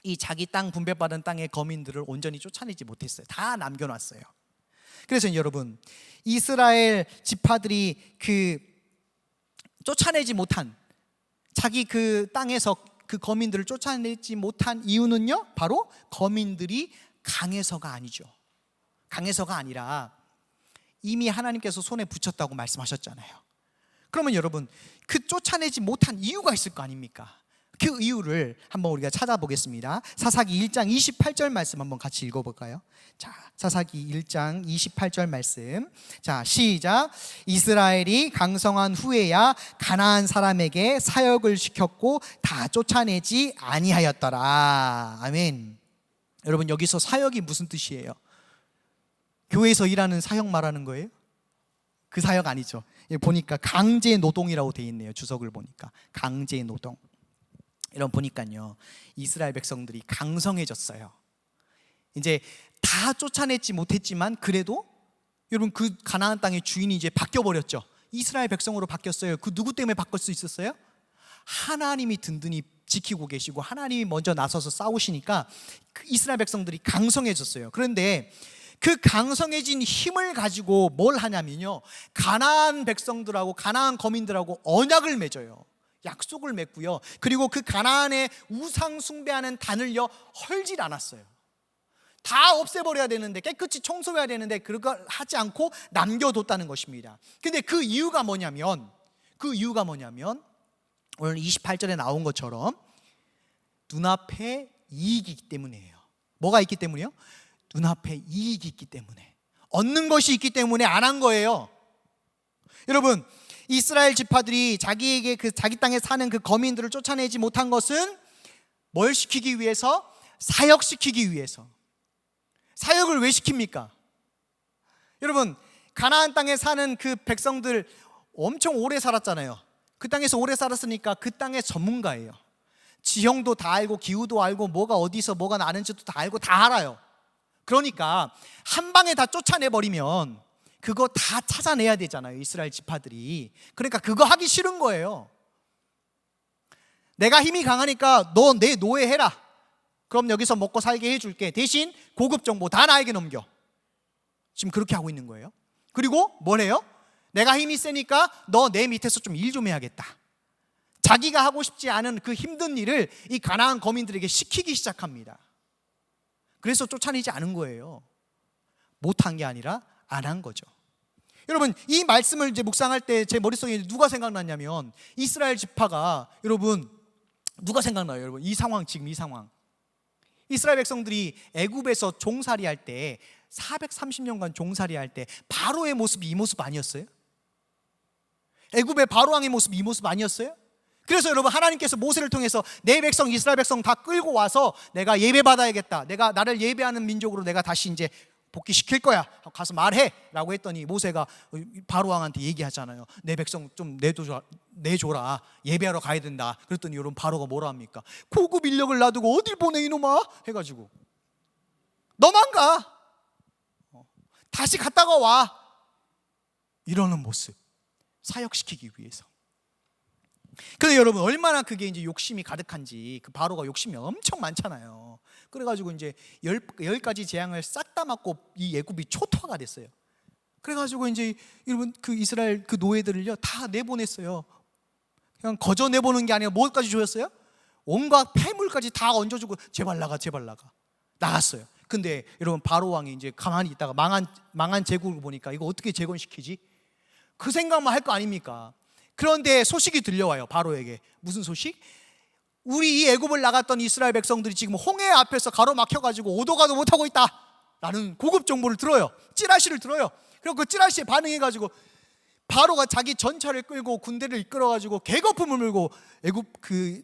이 자기 땅 분배받은 땅의 거민들을 온전히 쫓아내지 못했어요. 다 남겨놨어요. 그래서 여러분, 이스라엘 지파들이 그 쫓아내지 못한, 자기 그 땅에서 그 거민들을 쫓아내지 못한 이유는요, 바로 거민들이 강해서가 아니죠. 강해서가 아니라 이미 하나님께서 손에 붙였다고 말씀하셨잖아요. 그러면 여러분, 그 쫓아내지 못한 이유가 있을 거 아닙니까? 그 이유를 한번 우리가 찾아보겠습니다. 사사기 1장 28절 말씀 한번 같이 읽어볼까요? 자, 사사기 1장 28절 말씀. 자, 시작. 이스라엘이 강성한 후에야 가나안 사람에게 사역을 시켰고 다 쫓아내지 아니하였더라. 아멘. 여러분, 여기서 사역이 무슨 뜻이에요? 교회에서 일하는 사역 말하는 거예요? 그 사역 아니죠. 여기 보니까 강제 노동이라고 돼 있네요. 주석을 보니까 강제 노동. 이런 보니까요, 이스라엘 백성들이 강성해졌어요. 이제 다 쫓아내지 못했지만 그래도 여러분, 그 가나안 땅의 주인이 이제 바뀌어 버렸죠. 이스라엘 백성으로 바뀌었어요. 그 누구 때문에 바꿀 수 있었어요? 하나님이 든든히 지키고 계시고 하나님이 먼저 나서서 싸우시니까 그 이스라엘 백성들이 강성해졌어요. 그런데 그 강성해진 힘을 가지고 뭘 하냐면요, 가나안 백성들하고 가나안 거민들하고 언약을 맺어요. 약속을 맺고요. 그리고 그 가나안의 우상 숭배하는 단을요 헐질 않았어요. 다 없애버려야 되는데, 깨끗이 청소해야 되는데 그걸 하지 않고 남겨뒀다는 것입니다. 근데 그 이유가 뭐냐면 오늘 28절에 나온 것처럼 눈앞에 이익이 있기 때문이에요. 뭐가 있기 때문이요? 눈앞에 이익이 있기 때문에, 얻는 것이 있기 때문에 안 한 거예요. 여러분, 이스라엘 지파들이 자기에게 자기 땅에 사는 그 거민들을 쫓아내지 못한 것은 뭘 시키기 위해서? 사역시키기 위해서. 사역을 왜 시킵니까? 여러분, 가나안 땅에 사는 그 백성들 엄청 오래 살았잖아요. 그 땅에서 오래 살았으니까 그 땅의 전문가예요. 지형도 다 알고 기후도 알고 뭐가 어디서 뭐가 나는지도 다 알고 다 알아요. 그러니까 한 방에 다 쫓아내버리면 그거 다 찾아내야 되잖아요, 이스라엘 지파들이. 그러니까 그거 하기 싫은 거예요. 내가 힘이 강하니까 너 내 노예 해라. 그럼 여기서 먹고 살게 해줄게. 대신 고급 정보 다 나에게 넘겨. 지금 그렇게 하고 있는 거예요. 그리고 뭘 해요? 내가 힘이 세니까 너 내 밑에서 좀 일 좀 해야겠다. 자기가 하고 싶지 않은 그 힘든 일을 이 가나안 거민들에게 시키기 시작합니다. 그래서 쫓아내지 않은 거예요. 못한 게 아니라 안 한 거죠. 여러분, 이 말씀을 이제 묵상할 때 제 머릿속에 누가 생각났냐면 이스라엘 지파가, 여러분 누가 생각나요? 여러분, 이 상황, 지금 이 상황. 이스라엘 백성들이 애굽에서 종살이 할 때 430년간 종살이 할 때 바로의 모습이 이 모습 아니었어요? 애굽의 바로 왕의 모습이 이 모습 아니었어요? 그래서 여러분, 하나님께서 모세를 통해서 내 백성 이스라엘 백성 다 끌고 와서 내가 예배받아야겠다, 내가 나를 예배하는 민족으로 내가 다시 이제 복귀시킬 거야, 가서 말해 라고 했더니 모세가 바로 왕한테 얘기하잖아요. 내 백성 좀 내줘라, 예배하러 가야 된다. 그랬더니 여러분, 바로가 뭐라 합니까? 고급 인력을 놔두고 어딜 보내 이놈아 해가지고, 너만 가, 다시 갔다가 와, 이러는 모습. 사역시키기 위해서. 근데 여러분, 얼마나 그게 이제 욕심이 가득한지, 그 바로가 욕심이 엄청 많잖아요. 그래가지고 이제 10가지 재앙을 싹 다 맞고 이 애굽이 초토화가 됐어요. 그래가지고 이제 여러분, 그 이스라엘 그 노예들을요 다 내보냈어요. 그냥 거저 내보는 게 아니라 뭐까지 주었어요? 온갖 폐물까지 다 얹어주고 제발 나가, 제발 나가. 나갔어요. 근데 여러분, 바로 왕이 이제 가만히 있다가 망한 제국을 보니까 이거 어떻게 재건시키지? 그 생각만 할 거 아닙니까? 그런데 소식이 들려와요, 바로에게. 무슨 소식? 우리 이 애굽을 나갔던 이스라엘 백성들이 지금 홍해 앞에서 가로막혀가지고 오도 가도 못하고 있다 라는 고급 정보를 들어요. 찌라시를 들어요. 그리고 그 찌라시에 반응해가지고 바로가 자기 전차를 끌고 군대를 이끌어가지고 계거품을 물고 애굽 그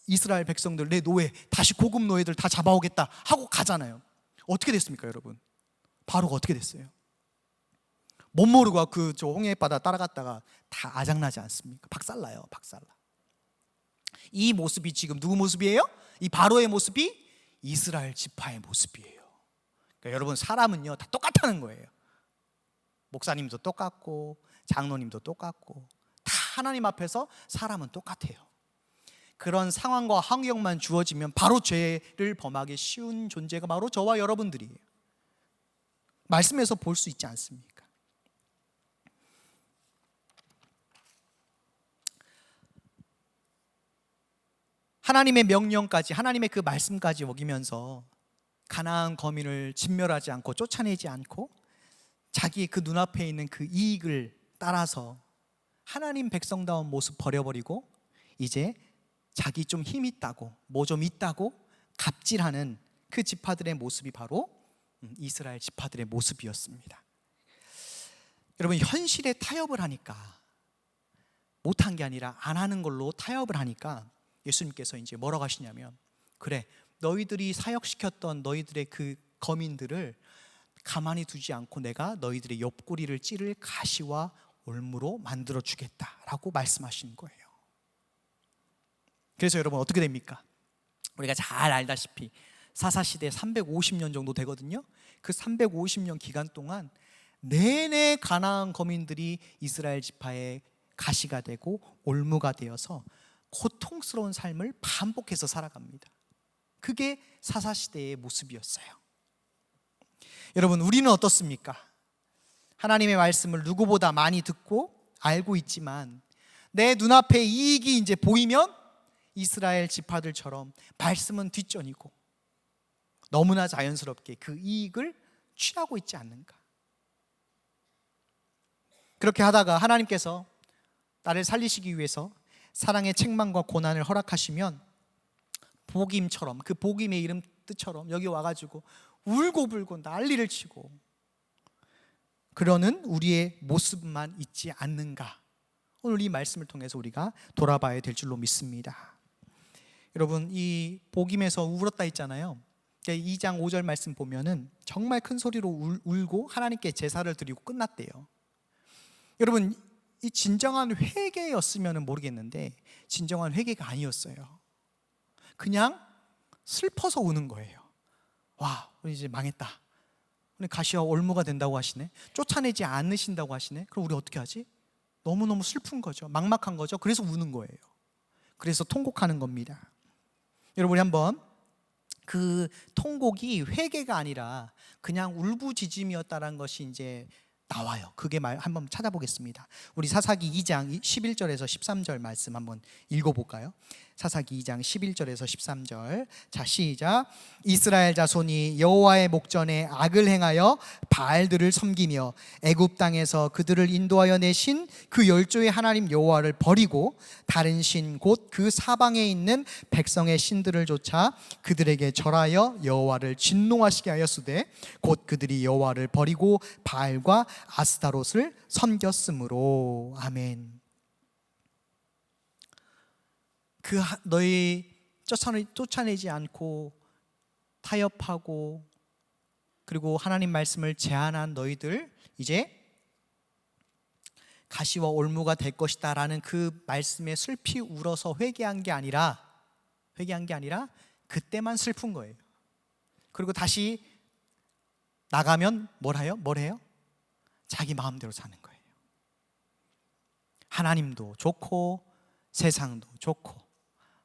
이스라엘 백성들, 내 노예, 다시 고급 노예들 다 잡아오겠다 하고 가잖아요. 어떻게 됐습니까, 여러분? 바로가 어떻게 됐어요? 못 모르고 그 저 홍해 바다 따라갔다가 다 아작나지 않습니까? 박살나요, 박살나. 이 모습이 지금 누구 모습이에요? 이 바로의 모습이 이스라엘 지파의 모습이에요. 그러니까 여러분, 사람은요 다 똑같다는 거예요. 목사님도 똑같고 장로님도 똑같고 다 하나님 앞에서 사람은 똑같아요. 그런 상황과 환경만 주어지면 바로 죄를 범하기 쉬운 존재가 바로 저와 여러분들이에요. 말씀에서 볼 수 있지 않습니까? 하나님의 명령까지, 하나님의 그 말씀까지 어기면서 가나안 거민을 진멸하지 않고 쫓아내지 않고 자기의 그 눈앞에 있는 그 이익을 따라서 하나님 백성다운 모습 버려버리고 이제 자기 좀 힘 있다고 뭐 좀 있다고 갑질하는 그 지파들의 모습이 바로 이스라엘 지파들의 모습이었습니다. 여러분, 현실에 타협을 하니까, 못한 게 아니라 안 하는 걸로 타협을 하니까 예수님께서 이제 뭐라고 하시냐면, 그래, 너희들이 사역시켰던 너희들의 그 거민들을 가만히 두지 않고 내가 너희들의 옆구리를 찌를 가시와 올무로 만들어 주겠다라고 말씀하시는 거예요. 그래서 여러분 어떻게 됩니까? 우리가 잘 알다시피 사사시대 350년 정도 되거든요. 그 350년 기간 동안 내내 가나안 거민들이 이스라엘 지파의 가시가 되고 올무가 되어서 고통스러운 삶을 반복해서 살아갑니다. 그게 사사시대의 모습이었어요. 여러분, 우리는 어떻습니까? 하나님의 말씀을 누구보다 많이 듣고 알고 있지만 내 눈앞에 이익이 이제 보이면 이스라엘 지파들처럼 말씀은 뒷전이고 너무나 자연스럽게 그 이익을 취하고 있지 않는가? 그렇게 하다가 하나님께서 나를 살리시기 위해서 사랑의 책망과 고난을 허락하시면 복임처럼, 그 복임의 이름 뜻처럼 여기 와가지고 울고불고 난리를 치고 그러는 우리의 모습만 있지 않는가? 오늘 이 말씀을 통해서 우리가 돌아봐야 될 줄로 믿습니다. 여러분, 이 복임에서 울었다 했잖아요. 2장 5절 말씀 보면은 정말 큰 소리로 울고 하나님께 제사를 드리고 끝났대요. 여러분, 이 진정한 회개였으면 모르겠는데 진정한 회개가 아니었어요. 그냥 슬퍼서 우는 거예요. 와, 우리 이제 망했다. 우리 가시와 올무가 된다고 하시네. 쫓아내지 않으신다고 하시네. 그럼 우리 어떻게 하지? 너무너무 슬픈 거죠. 막막한 거죠. 그래서 우는 거예요. 그래서 통곡하는 겁니다. 여러분, 우리 한번 그 통곡이 회개가 아니라 그냥 울부짖음이었다는 것이 이제 나와요. 그게 한번 찾아보겠습니다. 우리 사사기 2장 11절에서 13절 말씀 한번 읽어볼까요? 사사기 2장 11절에서 13절. 자, 시작. 이스라엘 자손이 여호와의 목전에 악을 행하여 바알들을 섬기며 애굽 땅에서 그들을 인도하여 내신 그 열조의 하나님 여호와를 버리고 다른 신 곧 그 사방에 있는 백성의 신들을 쫓아 그들에게 절하여 여호와를 진노하시게 하였으되 곧 그들이 여호와를 버리고 바알과 아스타롯을 섬겼으므로. 아멘. 그 너희 쫓아내지 않고 타협하고 그리고 하나님 말씀을 제한한 너희들 이제 가시와 올무가 될 것이다 라는 그 말씀에 슬피 울어서 회개한 게 아니라 그때만 슬픈 거예요. 그리고 다시 나가면 뭘 해요? 자기 마음대로 사는 거예요. 하나님도 좋고 세상도 좋고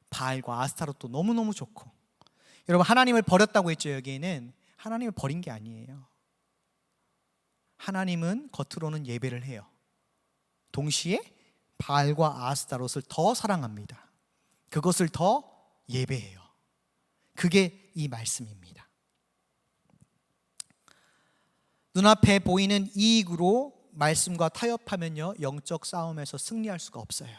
바알과 아스타롯도 너무너무 좋고. 여러분, 하나님을 버렸다고 했죠. 여기에는 하나님을 버린 게 아니에요. 하나님은 겉으로는 예배를 해요. 동시에 바알과 아스타롯을 더 사랑합니다. 그것을 더 예배해요. 그게 이 말씀입니다. 눈앞에 보이는 이익으로 말씀과 타협하면요, 영적 싸움에서 승리할 수가 없어요.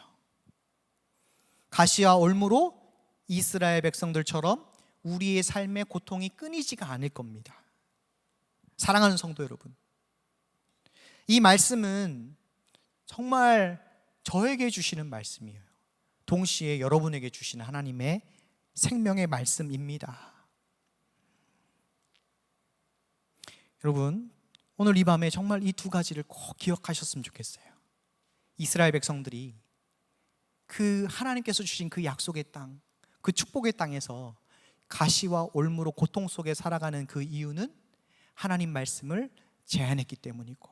가시와 올무로 이스라엘 백성들처럼 우리의 삶의 고통이 끊이지가 않을 겁니다. 사랑하는 성도 여러분, 이 말씀은 정말 저에게 주시는 말씀이에요. 동시에 여러분에게 주시는 하나님의 생명의 말씀입니다. 여러분, 오늘 이 밤에 정말 이 두 가지를 꼭 기억하셨으면 좋겠어요. 이스라엘 백성들이 그 하나님께서 주신 그 약속의 땅, 그 축복의 땅에서 가시와 올무로 고통 속에 살아가는 그 이유는 하나님 말씀을 제한했기 때문이고,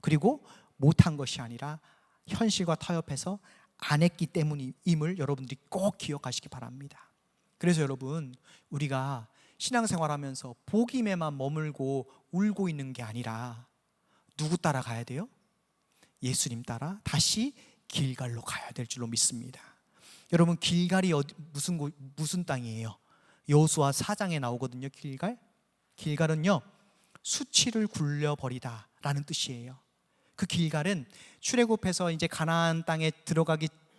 그리고 못한 것이 아니라 현실과 타협해서 안 했기 때문임을 여러분들이 꼭 기억하시기 바랍니다. 그래서 여러분, 우리가 신앙생활하면서 복임에만 머물고 울고 있는 게 아니라 누구 따라 가야 돼요? 예수님 따라 다시 길갈로 가야 될 줄로 믿습니다. 여러분, 길갈이 무슨 땅이에요? 여호수아 4장에 나오거든요. 길갈. 길갈은요, 수치를 굴려버리다라는 뜻이에요. 그 길갈은 출애굽해서 이제 가나안 땅에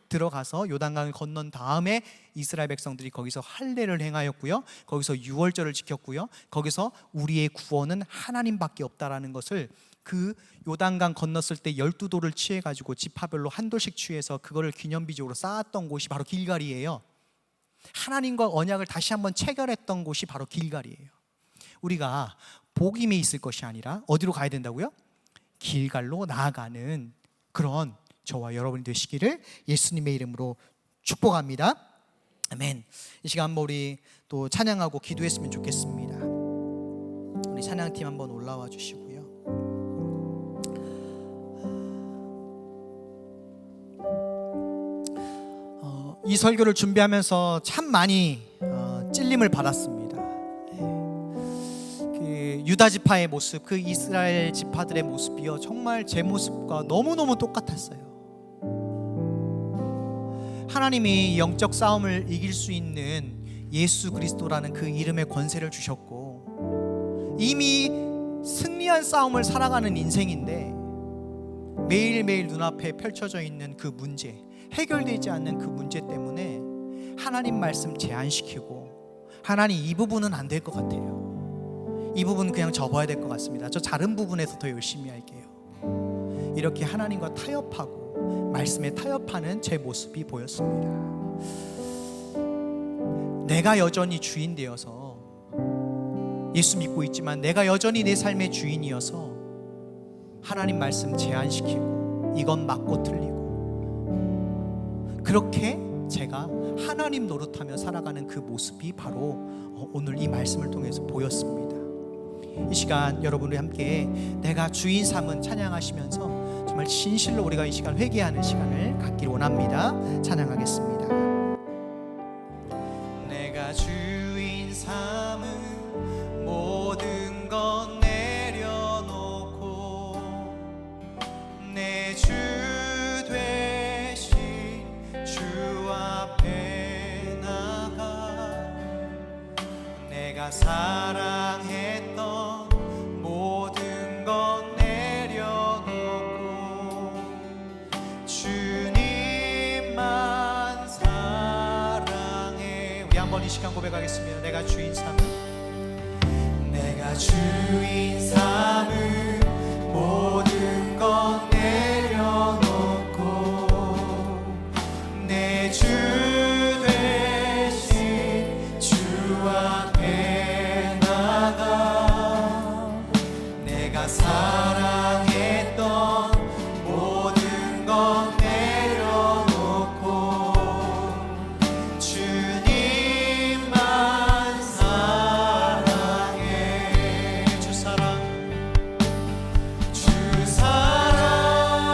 들어가서 요단강을 건넌 다음에 이스라엘 백성들이 거기서 할례를 행하였고요, 거기서 유월절을 지켰고요, 거기서 우리의 구원은 하나님밖에 없다라는 것을 그 요단강 건넜을 때 12돌을 취해가지고 지파별로 한 돌씩 취해서 그거를 기념비적으로 쌓았던 곳이 바로 길갈이에요. 하나님과 언약을 다시 한번 체결했던 곳이 바로 길갈이에요. 우리가 복임에 있을 것이 아니라 어디로 가야 된다고요? 길갈로 나아가는 그런 저와 여러분이 되시기를 예수님의 이름으로 축복합니다. 아멘. 이 시간 한번 우리 또 찬양하고 기도했으면 좋겠습니다. 우리 찬양팀 한번 올라와 주시고요. 이 설교를 준비하면서 참 많이 찔림을 받았습니다. 그 유다 지파의 모습, 그 이스라엘 지파들의 모습이요, 정말 제 모습과 너무너무 똑같았어요. 하나님이 영적 싸움을 이길 수 있는 예수 그리스도라는 그 이름의 권세를 주셨고, 이미 승리한 싸움을 살아가는 인생인데 매일매일 눈앞에 펼쳐져 있는 그 문제, 해결되지 않는 그 문제 때문에 하나님 말씀 제한시키고, 하나님 이 부분은 안 될 것 같아요, 이 부분 그냥 접어야 될 것 같습니다, 저 다른 부분에서 더 열심히 할게요, 이렇게 하나님과 타협하고 말씀에 타협하는 제 모습이 보였습니다. 내가 여전히 주인 되어서 예수 믿고 있지만 내가 여전히 내 삶의 주인이어서 하나님 말씀 제한시키고 이건 맞고 틀리고, 그렇게 제가 하나님 노릇하며 살아가는 그 모습이 바로 오늘 이 말씀을 통해서 보였습니다. 이 시간 여러분이 함께 내가 주인 삼은 찬양하시면서 정말 진실로 우리가 이 시간 회개하는 시간을 갖기를 원합니다. 찬양하겠습니다. 내가 주인 삼은 모든 것 내려놓고 내 주 되신 주 앞에 나가, 내가 사랑했던 모든 것 내려놓고 주님만 사랑해. 우리 한번 이 시간 고백하겠습니다. 내가 주인 삼은, 내가 주인 삼은 모든 것 내려놓고 내 주 되신 주 앞에 나가, 내가 사랑했던 모든 것 내려놓고 주님만 사랑해. 주 사랑, 주 사랑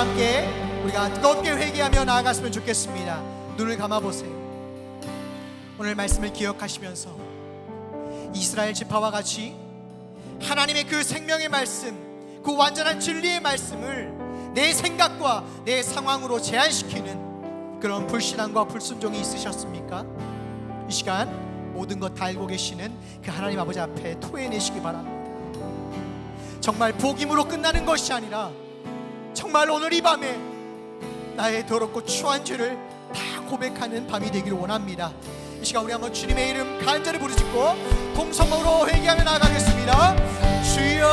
함께 우리가 뜨겁게 회개하며 나아갔으면 좋겠습니다. 눈을 감아보세요. 오늘 말씀을 기억하시면서 이스라엘 지파와 같이 하나님의 그 생명의 말씀, 그 완전한 진리의 말씀을 내 생각과 내 상황으로 제한시키는 그런 불신앙과 불순종이 있으셨습니까? 이 시간 모든 것 다 알고 계시는 그 하나님 아버지 앞에 토해내시기 바랍니다. 정말 복임으로 끝나는 것이 아니라 정말 오늘 이 밤에 나의 더럽고 추한 죄를 다 고백하는 밤이 되기를 원합니다. 이 시간 우리 한번 주님의 이름 간절히 부르짖고 통성으로 회개하며 나아가겠습니다. 주여,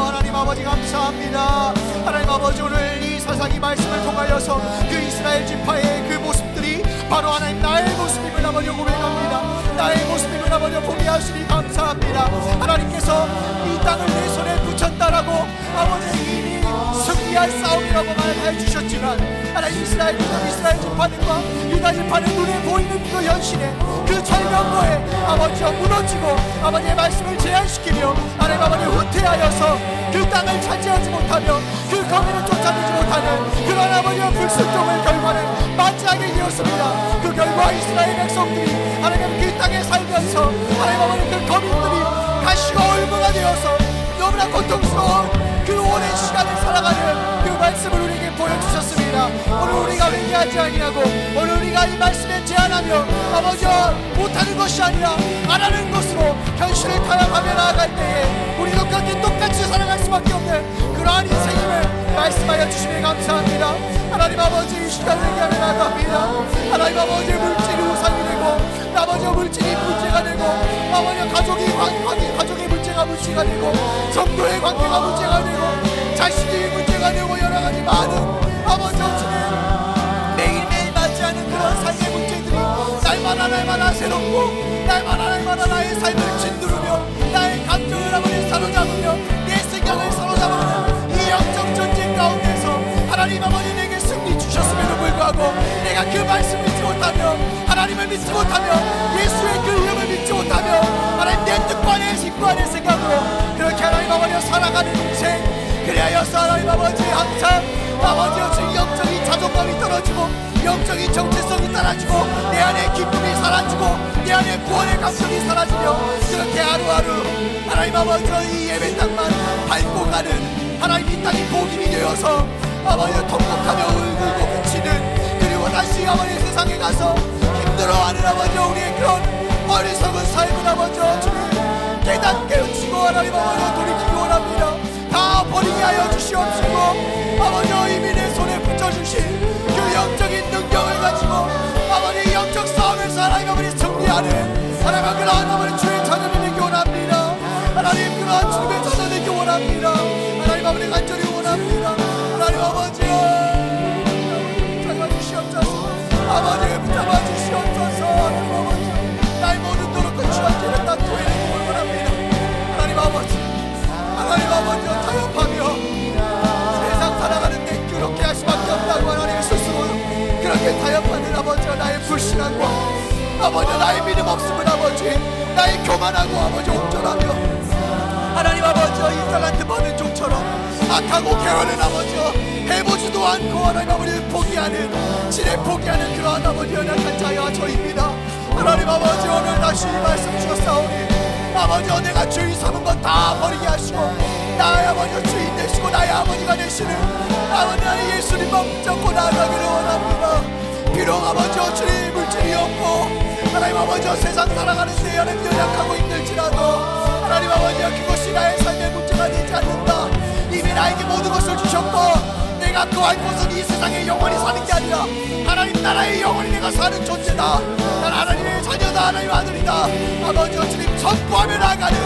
하나님 아버지 감사합니다. 하나님 아버지, 오늘 이 사사기 말씀을 통하여서 그 이스라엘 지파의 그 모습들이 바로 하나님 나의 모습임을 아버지 고백합니다. 나의 모습임을 아버지 보게 하시니 감사합니다. 하나님께서 이 땅을 내 손에 붙였다라고 아버지 이미 승리할 싸움이라고 말해 주셨지만, 하나님 이스라엘 지파들과 유다 지파는 눈에 보이는 그 현실에 그 절명거에 아버지와 무너지고 아버지의 말씀을 제한시키며 하나님 아버지 후퇴하여서 그 땅을 차지하지 못하며 그 거민을 쫓아내지 못하는 그런 아버지의 불순종의 결과를 맞이하게 되었습니다. 그 결과 이스라엘 백성들이 하나님 그 땅에 살면서 하나님 아버지 그 거민들이 가시가 얼마가 되어서 너무나 고통스러운 그 오랜 시간을 살아가는 그 말씀을 우리에게 보여주셨습니다. 오늘 우리가 회개하지 아니하고 오늘 우리가 이 말씀에 제한하며 아버지 못하는 것이 아니라 안 하는 것으로 현실을 타협하며 나아갈 때에 우리도 그렇게 똑같이 살아갈 수밖에 없는 그러한 인생임을 말씀하여 주시니 감사합니다. 하나님 아버지, 이 시간 회개하며 나아갑니다. 하나님 아버지, 물질이 우상이 되고 아버지 물질이 문제가 되고 아버지 가족의 문제가 되고 성도의 관계가 문제가 되고 자식이 문제가 되고 여러 가지 많은 아버지 주님 매일매일 맞이하는 그런 삶의 문제들이 날마다 새롭고 날마다 나의 삶을 짓누르며 나의 감정을 아버지 사로잡으며 내 생각을 사로잡는 이 영적 전쟁 가운데서 하나님 아버지 내게 승리 주셨음에도 불구하고 내가 그 말씀을 믿지 못하며 하나님을 믿지 못하며 예수의 그 이름을 믿지 못하며 하나님 내 뜻과 내 식과 내 생각으로 그렇게 하나님 아버지 살아가는 인생, 그리하여서 하나님 아버지 항상 아버지 지금 영적인 자존감이 떨어지고 영적인 정체성이 떨어지고 내 안에 기쁨이 사라지고 내 안에 구원의 감정이 사라지며 그렇게 하루하루 하나님 아버지 이 예배 땅만 밟고 가는 하나님 이 땅이 복임이 되어서 아버지 통곡하며 울고 그치는, 그리고 다시 아버지 세상에 가서 힘들어하는 아버지 우리의 그런 어리석은 삶을 아버지 주님 깨닫게 해주시고 하나님 아버지 돌이키기 원합니다. 다 버리게 하여 주시옵시고 아버지 이미 내 손에 붙여주신 그 영적인 능력을 가지고 아버지 영적 싸움에서 하나님 아버지 승리하는 하나님 그러한 아버지 주의 자녀를 되기 원합니다. 하나님 그러한 주님의 자녀를 되기 원합니다. 하나님 아버지 간절히 원합니다. 하나님 아버지 잡아주시옵소서. 아버지 붙잡아주시옵소서. 하나님 아버지 나의 모든 노력과 취한 죄를 다 토해내기 원합니다. 하나님 아버지 타협하며 세상 살아가는데 그렇게 할 수밖에 없다고 하나님 스스로 그렇게 타협하는 아버지 나의 불신앙과 아버지 나의 믿음 없음을 아버지 나의 교만하고 아버지 옹졸하며 하나님 아버지 이 달란트 받은 종처럼 악하고 게으른 아버지 해보지도 않고 하나님 아버지 포기하는 지레 포기하는 그러한 아버지 연약한 자여 저입니다. 하나님 아버지 오늘 다시 말씀 주셨사오니 아버지 내가 주인 삼은 것 다 버리게 하시고 나의 아버지 주인 되시고 나의 아버지가 되시는 아버지 나의 예수님만 붙잡고 나아가기를 원합니다. 비록 아버지 주님 물질이 없고 하나님 아버지 세상 살아가는데 하나님 연약하고 힘들지라도 하나님 아버지 그것이 나의 삶의 문제가 되지 않는다. 이미 나에게 모든 것을 주셨고 내가 구할 곳은 이 세상에 영원히 사는 게 아니라 하나님 나라의 영원히 내가 사는 존재다. 난 하나님의 자녀다. 하나님 아들이다. 아버지 주님 선포하며 나아가는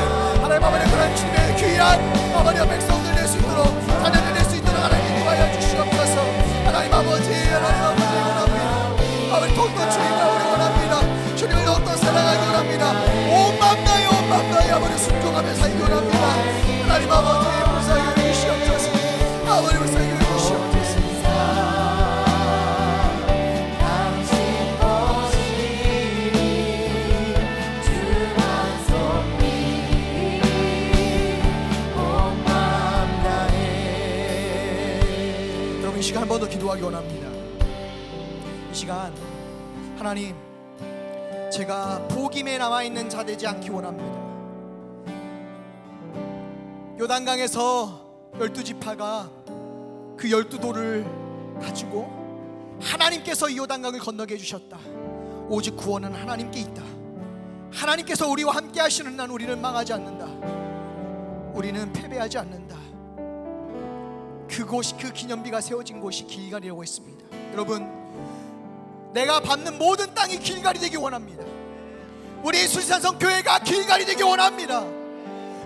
하나님 아버지 그런 주님의 귀한 아버지 백성들 낼 수 있도록 자녀들 낼 수 있도록 하나님 인도하여 주시옵소서. 하나님 아버지 원합니다. 아버지 더욱더 주님을 우리 원합니다. 주님을 더욱더 사랑하기 원합니다. 온 맘 다해 아버지 순종하며 살기 원합니다. 하나님 아버지 불쌍히 여기시옵소서. 아버지 불쌍히 여기시옵소서. 이 시간 하나님, 제가 복임에 남아있는 자 되지 않기 원합니다. 요단강에서 12지파가 그 12돌을 가지고 하나님께서 이 요단강을 건너게 해주셨다. 오직 구원은 하나님께 있다. 하나님께서 우리와 함께 하시는 한 우리는 망하지 않는다. 우리는 패배하지 않는다. 그곳이, 그 기념비가 세워진 곳이 길갈이라고 했습니다. 여러분, 내가 밟는 모든 땅이 길갈이 되기 원합니다. 우리 수지산성 교회가 길갈이 되기 원합니다.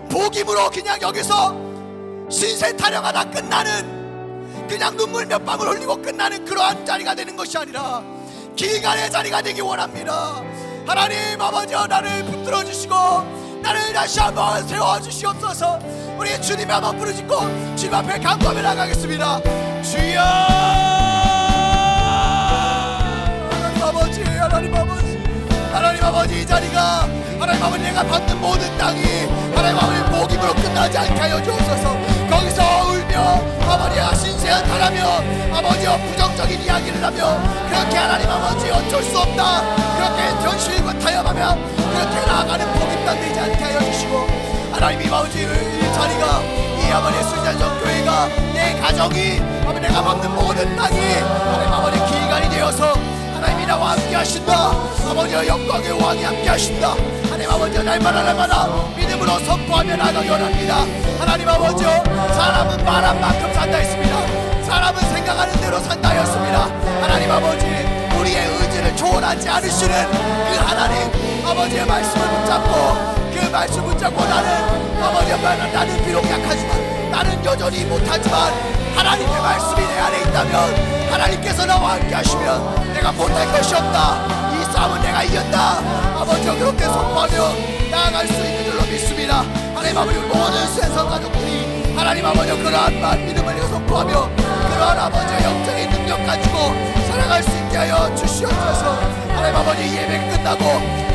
복임으로 그냥 여기서 신세 타령하다 끝나는, 그냥 눈물 몇 방울 흘리고 끝나는 그러한 자리가 되는 것이 아니라 길갈의 자리가 되기 원합니다. 하나님 아버지여, 나를 붙들어 주시고 나를 다시 한번 세워주시옵소서. 우리 주님의 한번 부르짖고 주님 앞에 간구하며 나가겠습니다. 주여, 하나님 아버지, 하나님 아버지, 하나님 아버지, 이 자리가 하나님 아버지 내가 받는 모든 땅이 하나님 아버지 복임으로 끝나지 않게 하여 주옵소서. 거기서 울며 아버지야 신세한 하라며 아버지여 부정적인 이야기를 하며 그렇게 하나님 아버지 어쩔 수 없다 그렇게 현실과 타협하며 그렇게 나아가는 복임 땅 되지 않게 하여 주시고, 하나님 아버지 이 자리가 이 아버지 수지산성 교회가 내 가정이 아버지 내가 받는 모든 땅이 하나님 아버지 길갈이 되어서 하나님이 나와 함께 하신다. 아버지여 영광의 왕이 함께 하신다. 하나님 아버지여 날마다 믿음으로 선포하며 나가기 원합니다. 하나님 아버지여, 사람은 말한 만큼 산다 했습니다. 사람은 생각하는 대로 산다 하였습니다. 하나님 아버지, 우리의 의지를 초월하지 않으시는 그 하나님 아버지의 말씀을 붙잡고 그 말씀 붙잡고 나는 비록 약하지만 나는 여전히 못하지만 하나님의 말씀이 내 안에 있다면 하나님께서 나와 함께 하시면 내가 못할 것이 없다. 이 싸움은 내가 이겼다. 아버지여 그렇게 선포하며 나아갈 수 있는 줄로 믿습니다. 하나님 아버지 모든 세상 가족들이 하나님 아버지 그러한 믿음을 선포하며 그러한 아버지의 영적인 능력 가지고 살아갈 수 있게 하여 주시옵소서. 하나님 아버지 예배 끝나고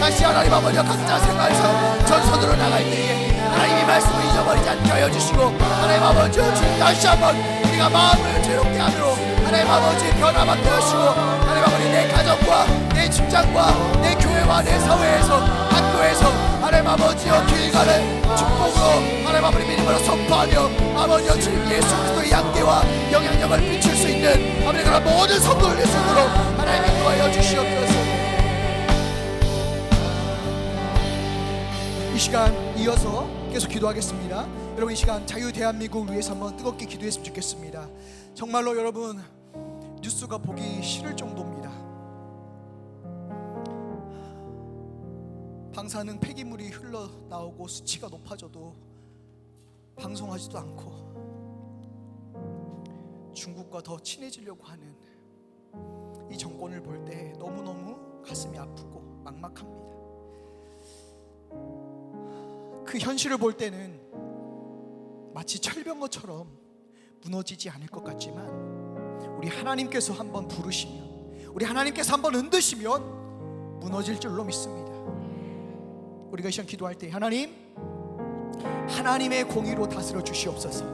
다시 하나님 아버지 각자 생활상 전선으로 나갈 때에 하나님의 말씀을 잊어버리지 않게 하여 주시고, 하나님 아버지 주님 다시 한번 우리가 마음을 즐겁게 하므로 하나님 아버지 변화받게 하시고, 하나님 아버지 내 가정과 내 직장과 내 교회와 내 사회에서 학교에서 하나님 아버지여 길가를 축복으로 하나님 아버지 믿음으로 선포하며 아버지여 주님 예수 그리스도의 양계와 영향력을 비출 수 있는 아버지 그런 모든 성도를 손으로 하나님 인도하여 주시옵소서. 이 시간 이어서 계속 기도하겠습니다. 여러분 이 시간 자유 대한민국을 위해서 한번 뜨겁게 기도했으면 좋겠습니다. 정말로 여러분 뉴스가 보기 싫을 정도입니다. 방사능 폐기물이 흘러나오고 수치가 높아져도 방송하지도 않고 중국과 더 친해지려고 하는 이 정권을 볼 때 너무너무 가슴이 아프고 막막합니다. 그 현실을 볼 때는 마치 철병거처럼 무너지지 않을 것 같지만 우리 하나님께서 한번 부르시면, 우리 하나님께서 한번 흔드시면 무너질 줄로 믿습니다. 우리가 이 시간 기도할 때 하나님, 하나님의 공의로 다스려 주시옵소서.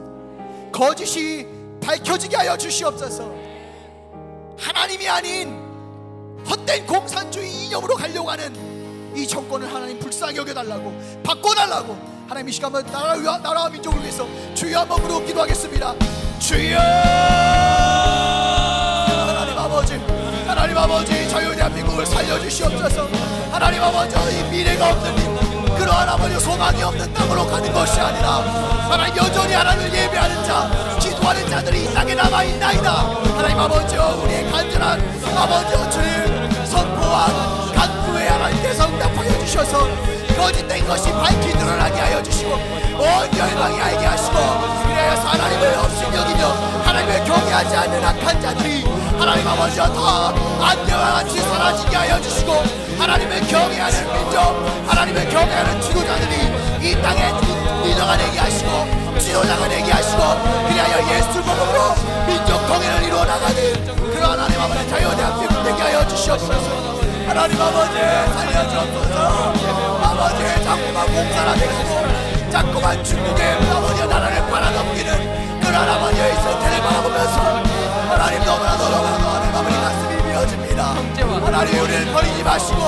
거짓이 밝혀지게 하여 주시옵소서. 하나님이 아닌 헛된 공산주의 이념으로 가려고 하는 이 정권을 하나님 불쌍히 여겨달라고, 바꿔달라고 하나님 이 시간 한번 나라와 민족을 위해서 주여 한번 부르고 기도하겠습니다. 주여, 하나님 아버지 자유 대한민국을 살려주시옵소서. 하나님 아버지 이 미래가 없는 그러한 아버지 소망이 없는 땅으로 가는 것이 아니라 하나님 여전히 하나님을 예배하는 자, 기도하는 자들이 이 땅에 남아있나이다. 하나님 아버지여 우리의 간절한 아버지여 주님 선포와 간구에 하나님께서 응답하여 주셔서 거짓된 것이 밝히 드러나게 하여 주시고 온 열방이 알게 하시고, 그래서 하나님을 없이 여기며 하나님을 경외하지 않는 악한 자들이 하나님 아버지여 다 안녕과 같이 사라지게 하여 주시고, 하나님을 경외하는 민족, 하나님을 경외하는 지도자들이 이 땅에 리더가 되게 하시고 지도자가 되게 하시고, 그리하여 예수 복음으로 민족 통일을 이루어 나가는 그런 하나님 아버지 자유 대한민국 되게 하여 주시옵소서. 하나님 아버지 살려주옵소서. 아버지 자꾸만 공산화되고 자꾸만 중국의 아버지 나라를 빨아넘기는 그런 아버지의 선택을 바라보면서 하나님 너무나도 하나님 아버지 가슴이 미어집니다. 하나님 우리를 버리지 마시고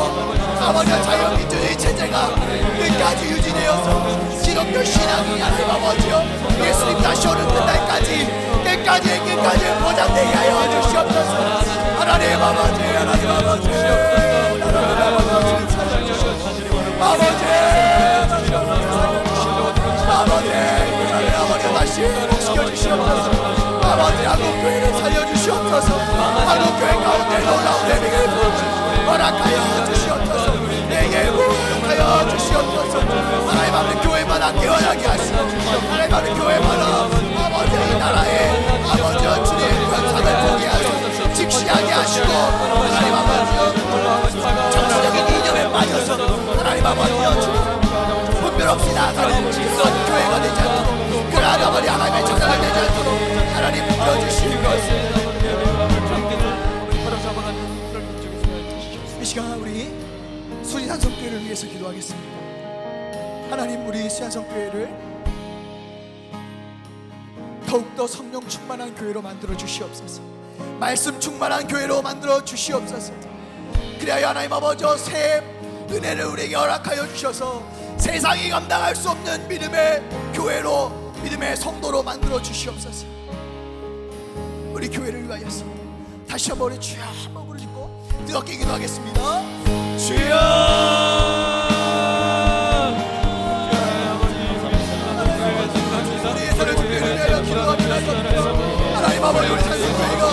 아버지 자유민주주의 체제가 끝까지 유지되어서 기독교 신앙이 하나님 아버지요 예수님 다시 오는 그날까지 끝까지 보장되게 하여 주시옵소서. 하나님 아버지 하나님 아버지 아버지 다시 회복시켜주시옵소서. 아버지 한국교회를 살려주시옵소서. 한국교회 가운데 놀라운 예배를 허락하여 주시옵소서. 내게 허락하여 주시옵소서. 하나님 아버지 교회마다 깨어나게 하시고 하나님 아버지 교회마다 아버지 이 나라에 아버지 주님 권상을 보게 하시고 직시하게 하시고 하나님 아버지 정치적인 이념에 빠져서 하나님 아버지 주님 분별 없이 나아가는 그런 교회가 되지 않도록 그런 아버지 하나님의 자녀가 되지 않도록 하나님 불러주시고 이 시간 우리 수리산성교회를 위해서 기도하겠습니다. 하나님 우리 수리산성교회를 더욱더 성령 충만한 교회로 만들어 주시옵소서. 말씀 충만한 교회로 만들어 주시옵소서. 그래야 하나님 아버지 새 은혜를 우리에게 허락하여 주셔서 세상이 감당할 수 없는 믿음의 교회로 믿음의 성도로 만들어 주시옵소서. 우리 교회를 위하여서 다시 한번 우리 주여 한번 부르짖고 뜨겁게 기도하겠습니다. 주여 우리 예선을 준비를 위하여 기도합니다. 하나님 아버지 우리 산성교회가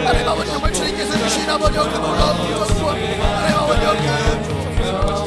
하나님 아버지 정말 주님께서 주신 아버지 그 놀라운 구원과 하나님 아버지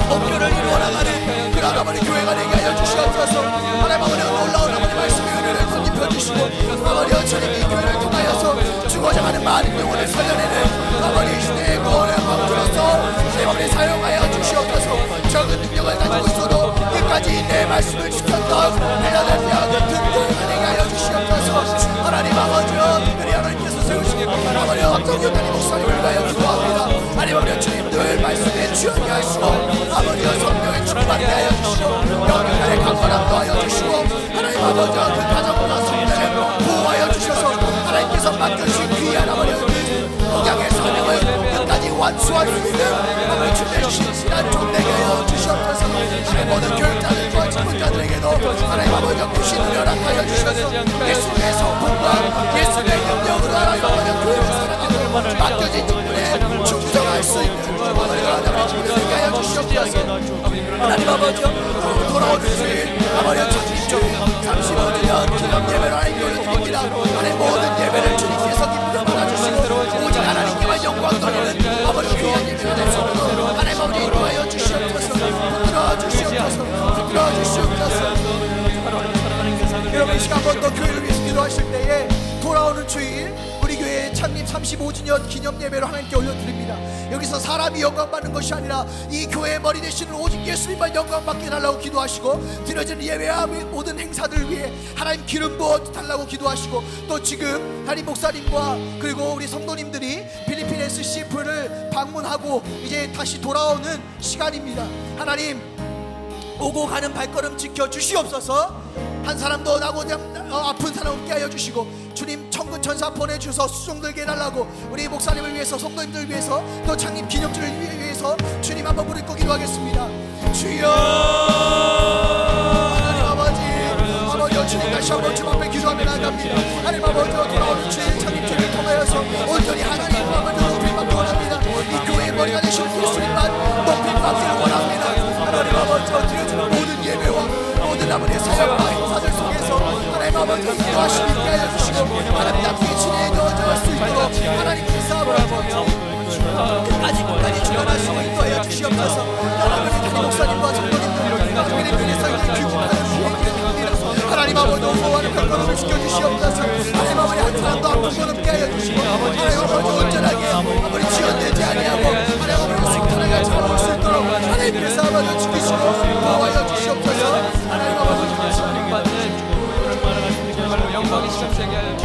목표를 이루어 나가는 그런 아버지 교회가 되게 하여 주시옵소서. 하나님 아버지 놀라운 아버지 말씀의 은혜를 건집혀 주시고 아버지 주님 이 교회를 통하여서 죽어져가는 많은 영혼을 살려내는 아버지 시대의 구원의 방주로서 하나님 아버지 사용하여 주시옵소서. 적은 능력을 가지고 있어도 끝까지 내 말씀을 지켰던 필라델피아 같은 교회가 되게 하여 주시옵소서. 하나님 아버지 특별히 하나님께서 세우시고 아버지 어떤 교단이 목사님을 위하여 기도합니다. 하나님 아버지 주님들 말씀에 취하게 하시고 아버지 성령의 충만케 하여 주시고 영역간의 강건함도 하여 주시고 하나님 아버지 그 가정과 성도를 보호하여 주셔서 하나님께서 맡겨주신 귀한 아버지 복양의 사명을 끝까지 완수할 수 있는 아버지 주님의 신실한 존대게 하여 주시옵소서. 하나님 모든 교육자들과 직분자들에게도 하나님 아버지 구신을 허락하여 주셔서 예수님의 성품과 예수님의 능력으로 하나님 아버지 교회를 살아가고 맡겨진 직분에 충성할 수 있는 아버지 되게 하여 주시옵소서. 하나님 아버지 돌아오는 주일 아버지 주님 35주년 기념 예배를 하나님 올려드립니다. 하나님 모든 예배를 주님께서 기쁘게 받아주시고 오직 하나님께만 영광 돌리는 아버지 귀한 예배가 될 수 있도록 하나님 아버지 인도하여 주시옵소서. 부끄러워 주시옵소서. 부끄러워 주시옵소서. 여러분 이 시간 한 번 더 교회를 위해서 기도하실 때에 돌아오는 주일 우리 교회 창립 35주년 기념 예배를 하나님께 올려드립니다. 여기서 사람이 영광 받는 것이 아니라 이 교회의 머리 되시는 오직 예수님만 영광 받게 해달라고 기도하시고 드려지는 예배와 모든 행사들을 위해 하나님 기름 부어 달라고 기도하시고 또 지금 담임 목사님과 그리고 우리 성도님들이 필리핀 SCF를 방문하고 이제 다시 돌아오는 시간입니다. 하나님 오고 가는 발걸음 지켜 주시옵소서. 한 사람도 나고자 아픈 사람 없게 하여 주시고 주님 천군 천사 보내주셔서 수종들게 해달라고 우리 목사님을 위해서 성도님들 위해서 또 창립 기념주를 위해서 주님 한번 부르고 기도하겠습니다. 주여 하나님 아버지 주님 다시 한번 주님 앞에 기도하며 나갑니다. 하나님 아버지 돌아오는 주일 창립주를 통하여서 온전히 하나님 아버지 높임 받기 원합니다. 이 교회의 머리가 되신 예수님만 높임 받기를 원합니다. 하나님 아버지 드려지는 모든 예배와 모든 아버지의 사역과 행사들 속에서 하나님 아버지 인도하시게 하여 주시고 아름답게 진행되어질 수 있도록 하나님께서 끝까지 주관하시고 인도하여 주시옵소서. 하나님 담임 목사님과 성도님들 하나님의 편에서 귀국하는 주님께 하나님 아버지 오고하는 별걸음을 지켜주시옵소서. 하나님 아버지 한 사람도 아픈 것 없게 하여 주시고 하나님 아버지 온전하게 아버지 지연되지 아니하고 하나님 아버지 생존하게 잡아올 수 있도록 하나님께서 아버지 지키시고 보호하여 주시옵소서. 하나님 아버지 영광이 시작되게 하여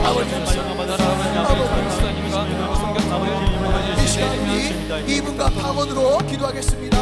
이 시간 우리 2분간 방언으로 기도하겠습니다.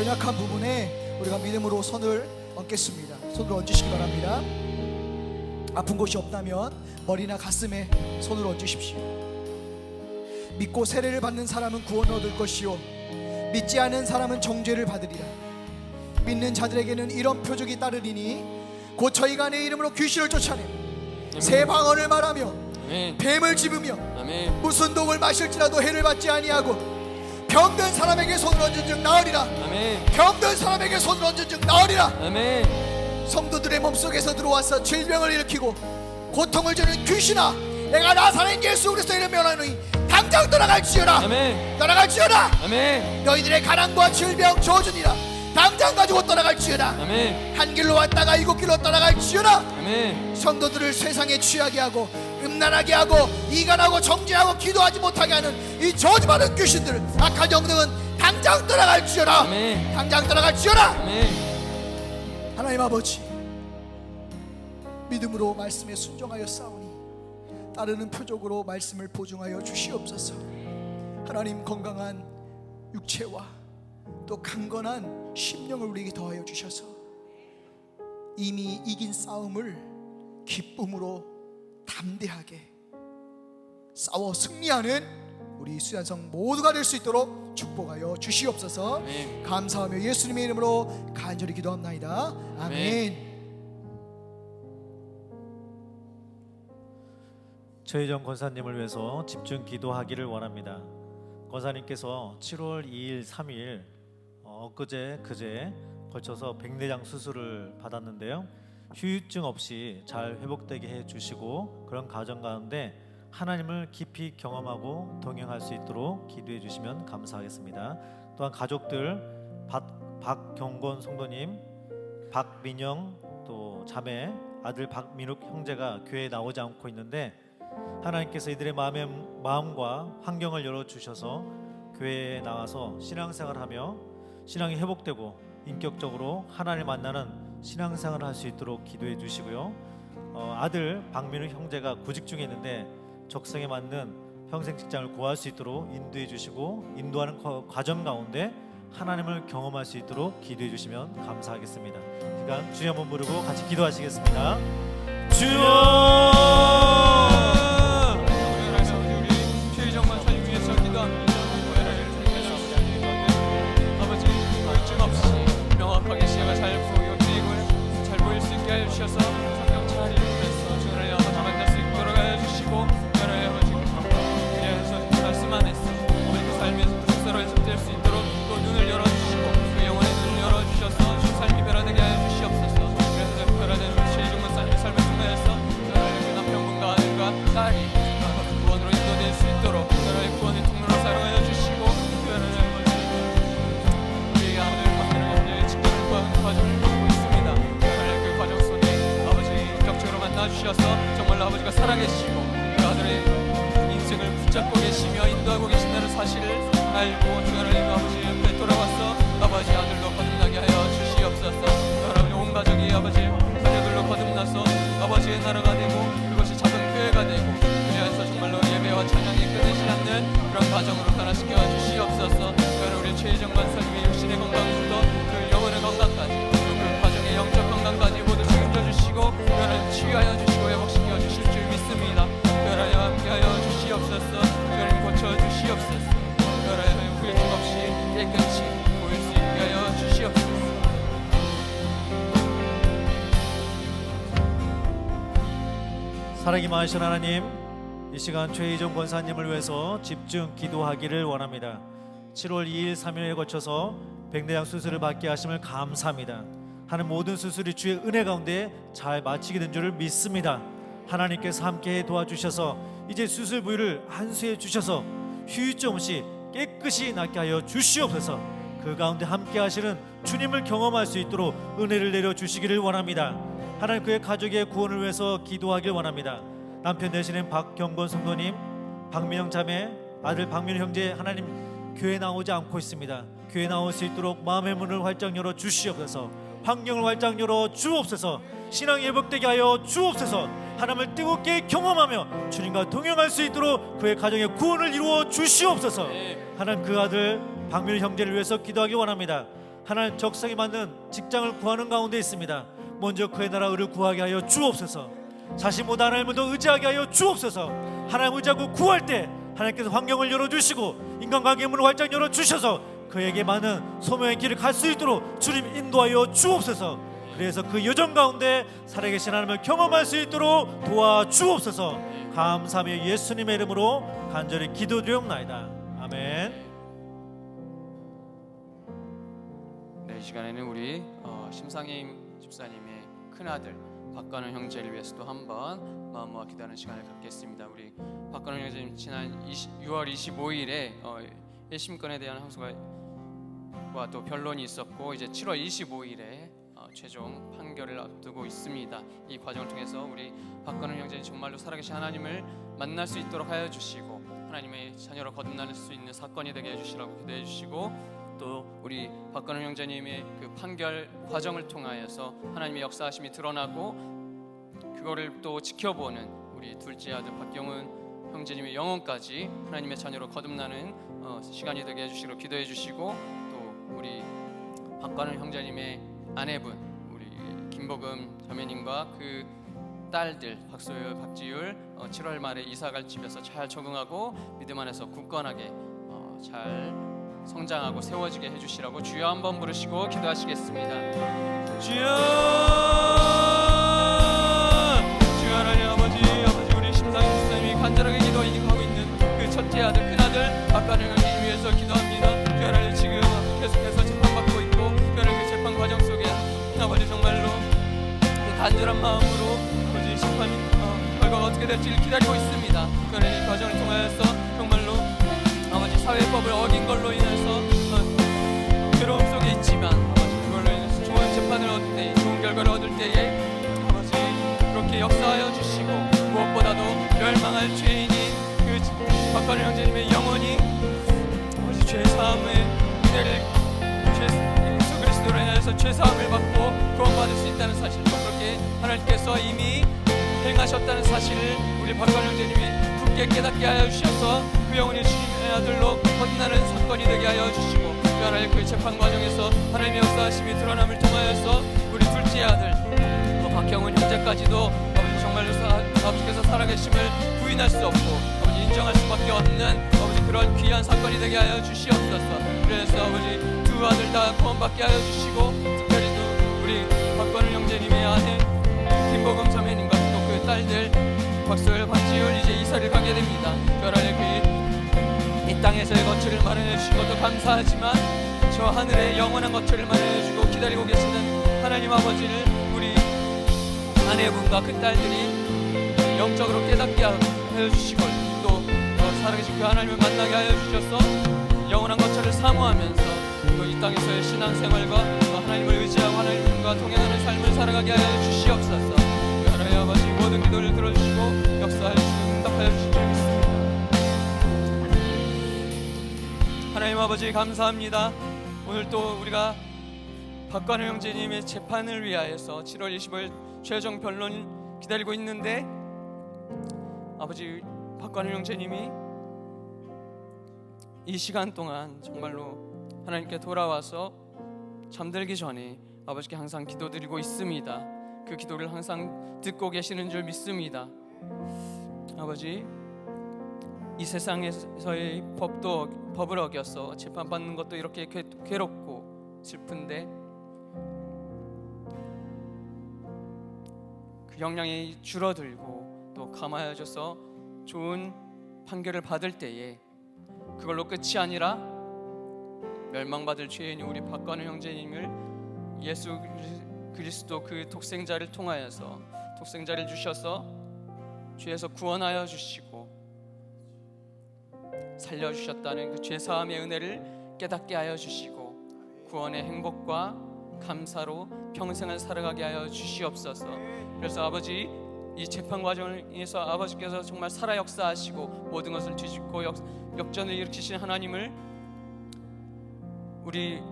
연약한 부분에 우리가 믿음으로 손을 얹겠습니다. 손을 얹으시기 바랍니다. 아픈 곳이 없다면 머리나 가슴에 손을 얹으십시오. 믿고 세례를 받는 사람은 구원을 얻을 것이요 믿지 않은 사람은 정죄를 받으리라. 믿는 자들에게는 이런 표적이 따르리니 곧 저희가 내 이름으로 귀신을 쫓아내 새 방언을 말하며 뱀을 집으며 무슨 독을 마실지라도 해를 받지 아니하고 병든 사람에게 손을 얹은즉 나으리라. 병든 사람에게 손을 얹은즉 나으리라. 성도들의 몸속에서 들어와서 질병을 일으키고 고통을 주는 귀신아, 내가 나사렛 예수 그리스도 이름 명하노니 당장 떠나갈지어다. 떠나갈지어다. 너희들의 가난과 질병 저주니라 당장 가지고 떠나갈지어다. 한 길로 왔다가 일곱 길로 떠나갈지어다. 성도들을 세상에 취하게 하고 음란하게 하고 이간하고 정죄하고 기도하지 못하게 하는 이 저주받은 귀신들, 악한 영들은 당장 떠나갈지어다. 당장 떠나갈지어다. 하나님 아버지, 믿음으로 말씀에 순종하여 싸우니 따르는 표적으로 말씀을 보증하여 주시옵소서. 하나님, 건강한 육체와 또 강건한 심령을 우리에게 더하여 주셔서 이미 이긴 싸움을 기쁨으로 담대하게 싸워 승리하는 우리 수양성 모두가 될 수 있도록 축복하여 주시옵소서. 감사하며 예수님의 이름으로 간절히 기도합나이다. 아멘. 최희정 권사님을 위해서 집중 기도하기를 원합니다. 권사님께서 7월 2일, 3일 엊그제 그제 걸쳐서 백내장 수술을 받았는데요, 후유증 없이 잘 회복되게 해주시고 그런 과정 가운데 하나님을 깊이 경험하고 동행할 수 있도록 기도해 주시면 감사하겠습니다. 또한 가족들 박경건 성도님, 박민영 또 자매 아들 박민욱 형제가 교회에 나오지 않고 있는데 하나님께서 이들의 마음과 환경을 열어주셔서 교회에 나와서 신앙생활하며 신앙이 회복되고 인격적으로 하나님을 만나는 신앙생활을 할 수 있도록 기도해 주시고요. 아들 박민욱 형제가 구직 중에 있는데 적성에 맞는 평생 직장을 구할 수 있도록 인도해 주시고 인도하는 과정 가운데 하나님을 경험할 수 있도록 기도해 주시면 감사하겠습니다. 시간 주여 한번 부르고 같이 기도하시겠습니다. 주여! 주셔서 성령 잘 이루면서 주를 향해 만날 수 있도록 하여 주시고 여러 아버지 그래서 말씀 안에서 우리 삶에서 불쌍하게 될 수 있도록 또 눈을 열어주시고 그 영혼의 눈을 열어주셔서 주 삶이 변화되게 하여 주시옵소서. 그래서 변화된 우리 최희정만 삶을 통하여서 여러분의 남편분과 아들과 딸이 구원으로 인도될 수 있도록 여러분의 구원의 통로로 사용하여 주시고 여러분의 아버지 우리의 아들 박대를 염려에 직접을 구하는 과정을 보고 있습니다. 그 과정 속에 주셔서 정말로 아버지가 살아계시고 그 아들의 인생을 붙잡고 계시며 인도하고 계신다는 사실을 알고 주 하나님 아버지 옆에 돌아와서 아버지 아들로 거듭나게 하여 주시옵소서. 여러분 온 가족이 아버지 자녀들로 거듭나서 아버지의 나라가 되고 그것이 작은 교회가 되고 그래서 정말로 예배와 찬양이 끊이지 않는 그런 가정으로 변화시켜 주시옵소서. 여러분 우리 최희정 권사님의 육신의 건강부터 그 영혼의 건강까지 그 가정의 영적 건강까지 모두 책임져 주시고 여러분 치유하여 주시고 회복시켜 주실 줄 믿습니다. 여러분 함께하여 주시옵소서. 여러분 고쳐 주시옵소서. 여러분 후회증 없이 깨끗이 보일 수 있게 하여 주시옵소서. 사랑이 많으신 하나님, 이 시간 최희정 권사님을 위해서 집중 기도하기를 원합니다. 7월 2일, 3일에 거쳐서 백내장 수술을 받게 하심을 감사합니다. 하는 모든 수술이 주의 은혜 가운데 잘 마치게 된 줄을 믿습니다. 하나님께서 함께 도와주셔서 이제 수술 부위를 안수해 주셔서 후유증 없이 깨끗이 낫게 하여 주시옵소서. 그 가운데 함께 하시는 주님을 경험할 수 있도록 은혜를 내려 주시기를 원합니다. 하나님, 그의 가족의 구원을 위해서 기도하길 원합니다. 남편 되시는 박경건 성도님, 박민영 자매, 아들 박민우 형제, 하나님 교회 나오지 않고 있습니다. 교회 나올 수 있도록 마음의 문을 활짝 열어 주시옵소서. 환경을 활짝 열어 주옵소서. 신앙이 회복되게 하여 주옵소서. 하나님을 뜨겁게 경험하며 주님과 동행할 수 있도록 그의 가정의 구원을 이루어 주시옵소서. 하나님, 그 아들 박민우 형제를 위해서 기도하기 원합니다. 하나님 적성에 맞는 직장을 구하는 가운데 있습니다. 먼저 그의 나라 의를 구하게 하여 주옵소서. 자신보다 하나님을 더 의지하게 하여 주옵소서. 하나님 의지하고 구할 때 하나님께서 환경을 열어주시고 인간관계의 문을 활짝 열어주셔서 그에게 많은 소명의 길을 갈 수 있도록 주님 인도하여 주옵소서. 그래서 그 여정 가운데 살아계신 하나님을 경험할 수 있도록 도와주옵소서. 감사하며 예수님의 이름으로 간절히 기도드리옵나이다. 아멘. 네, 이 시간에는 우리 심상임 집사님의 큰아들 박관훈 형제를 위해서도 한번 마음과 기도하는 시간을 갖겠습니다. 우리 박관훈 형제님 지난 6월 25일에 1심건에 대한 항소가 또 변론이 있었고 이제 7월 25일에 최종 판결을 앞두고 있습니다. 이 과정을 통해서 우리 박관훈 형제님 정말로 살아계신 하나님을 만날 수 있도록 하여 주시고 하나님의 자녀로 거듭날 수 있는 사건이 되게 해주시라고 기도해 주시고 또 우리 박관훈 형제님의 그 판결 과정을 통하여서 하나님의 역사하심이 드러나고 그거를 또 지켜보는 우리 둘째 아들 박경훈 형제님의 영혼까지 하나님의 자녀로 거듭나는 시간이 되게 해주시고 기도해 주시고 또 우리 박관훈 형제님의 아내분 우리 김복음 자매님과 그 딸들 박소율, 박지율 7월 말에 이사갈 집에서 잘 적응하고 믿음 안에서 굳건하게 잘 성장하고 세워지게 해주시라고 주여 한번 부르시고 기도하시겠습니다. 주여 하나님 아버지 우리 심상임 집사님이 간절하게 기도하고 있는 그 첫째 아들 큰아들 박관훈 형제님 위해서 기도합니다. 주 하나님 지금 계속해서 재판받고 있고 주 하나님 그 재판 과정 속에 아버지 정말로 그 간절한 마음으로 아버지 심판 결과가 어떻게 될지를 기다리고 있습니다. 주 하나님 이 과정을 통하여서 정말로 아버지 사회법을 어긴 걸로 인해서 괴로움 속에 있지만 아버지 그걸로 인해서 좋은 재판을 얻을 때 좋은 결과를 얻을 때에 아버지 그렇게 역사하여 주시고 무엇보다도 멸망할 죄인인 그 박관훈 형제님의 영혼이 아버지 죄사함의 은혜를 예수 그리스도로 인해서 죄사함을 받고 구원받을 수 있다는 사실을 그렇게 하나님께서 이미 행하셨다는 사실을 우리 박관훈 형제님이 굳게 깨닫게 하여 주셔서 그 영혼이 주님의 아들로 거듭나는 사건이 되게 하여 주시고 그 하나님 그 재판 과정에서 하나님의 역사하심이 드러남을 통하여서 우리 둘째 아들 또 박경훈 형제까지도 아버지 정말로 아버지께서 살아계심을 부인할 수 없고 아버지 인정할 수밖에 없는 아버지 그런 귀한 사건이 되게 하여 주시옵소서. 그래서 아버지 두 아들 다 구원받게 하여 주시고 특별히 또 우리 박관훈 형제님의 아내 김복음 자매님과 또 그 딸들 박소율, 박지율 이제 이사를 가게 됩니다. 이 땅에서의 거처를 마련해 주신 것도 감사하지만 저 하늘의 영원한 거처를 마련해 주고 기다리고 계시는 하나님 아버지를 우리 아내분과 그 딸들이 영적으로 깨닫게 하여 주시고 또 살아계신 그 하나님을 만나게 하여 주셔서 영원한 거처를 사모하면서 또 이 땅에서의 신앙생활과 또 하나님을 의지하고 하나님과 동행하는 삶을 살아가게 하여 주시옵소서. 그 하나님 아버지 모든 기도를 들어주시고 역사하여 주시고 응답하여 주실 줄 믿습니다. 하나님 아버지 감사합니다. 오늘 또 우리가 박관훈 형제님의 재판을 위하여서 7월 25일 최종 변론 기다리고 있는데 아버지 박관훈 형제님이 이 시간 동안 정말로 하나님께 돌아와서 잠들기 전에 아버지께 항상 기도드리고 있습니다. 그 기도를 항상 듣고 계시는 줄 믿습니다. 아버지 이 세상에서의 법을 어겨서 재판받는 것도 이렇게 괴롭고 슬픈데 그 역량이 줄어들고 또 감화해져서 좋은 판결을 받을 때에 그걸로 끝이 아니라 멸망받을 죄인이 우리 박관훈 형제님을 예수 그리스도 그 독생자를 통하여서 독생자를 주셔서 죄에서 구원하여 주시고 살려주셨다는 그 죄사함의 은혜를 깨닫게 하여 주시고 구원의 행복과 감사로 평생을 살아가게 하여 주시옵소서. 그래서 아버지 이 재판 과정에서 아버지께서 정말 살아 역사하시고 모든 것을 뒤집고 역전을 일으키신 하나님을 우리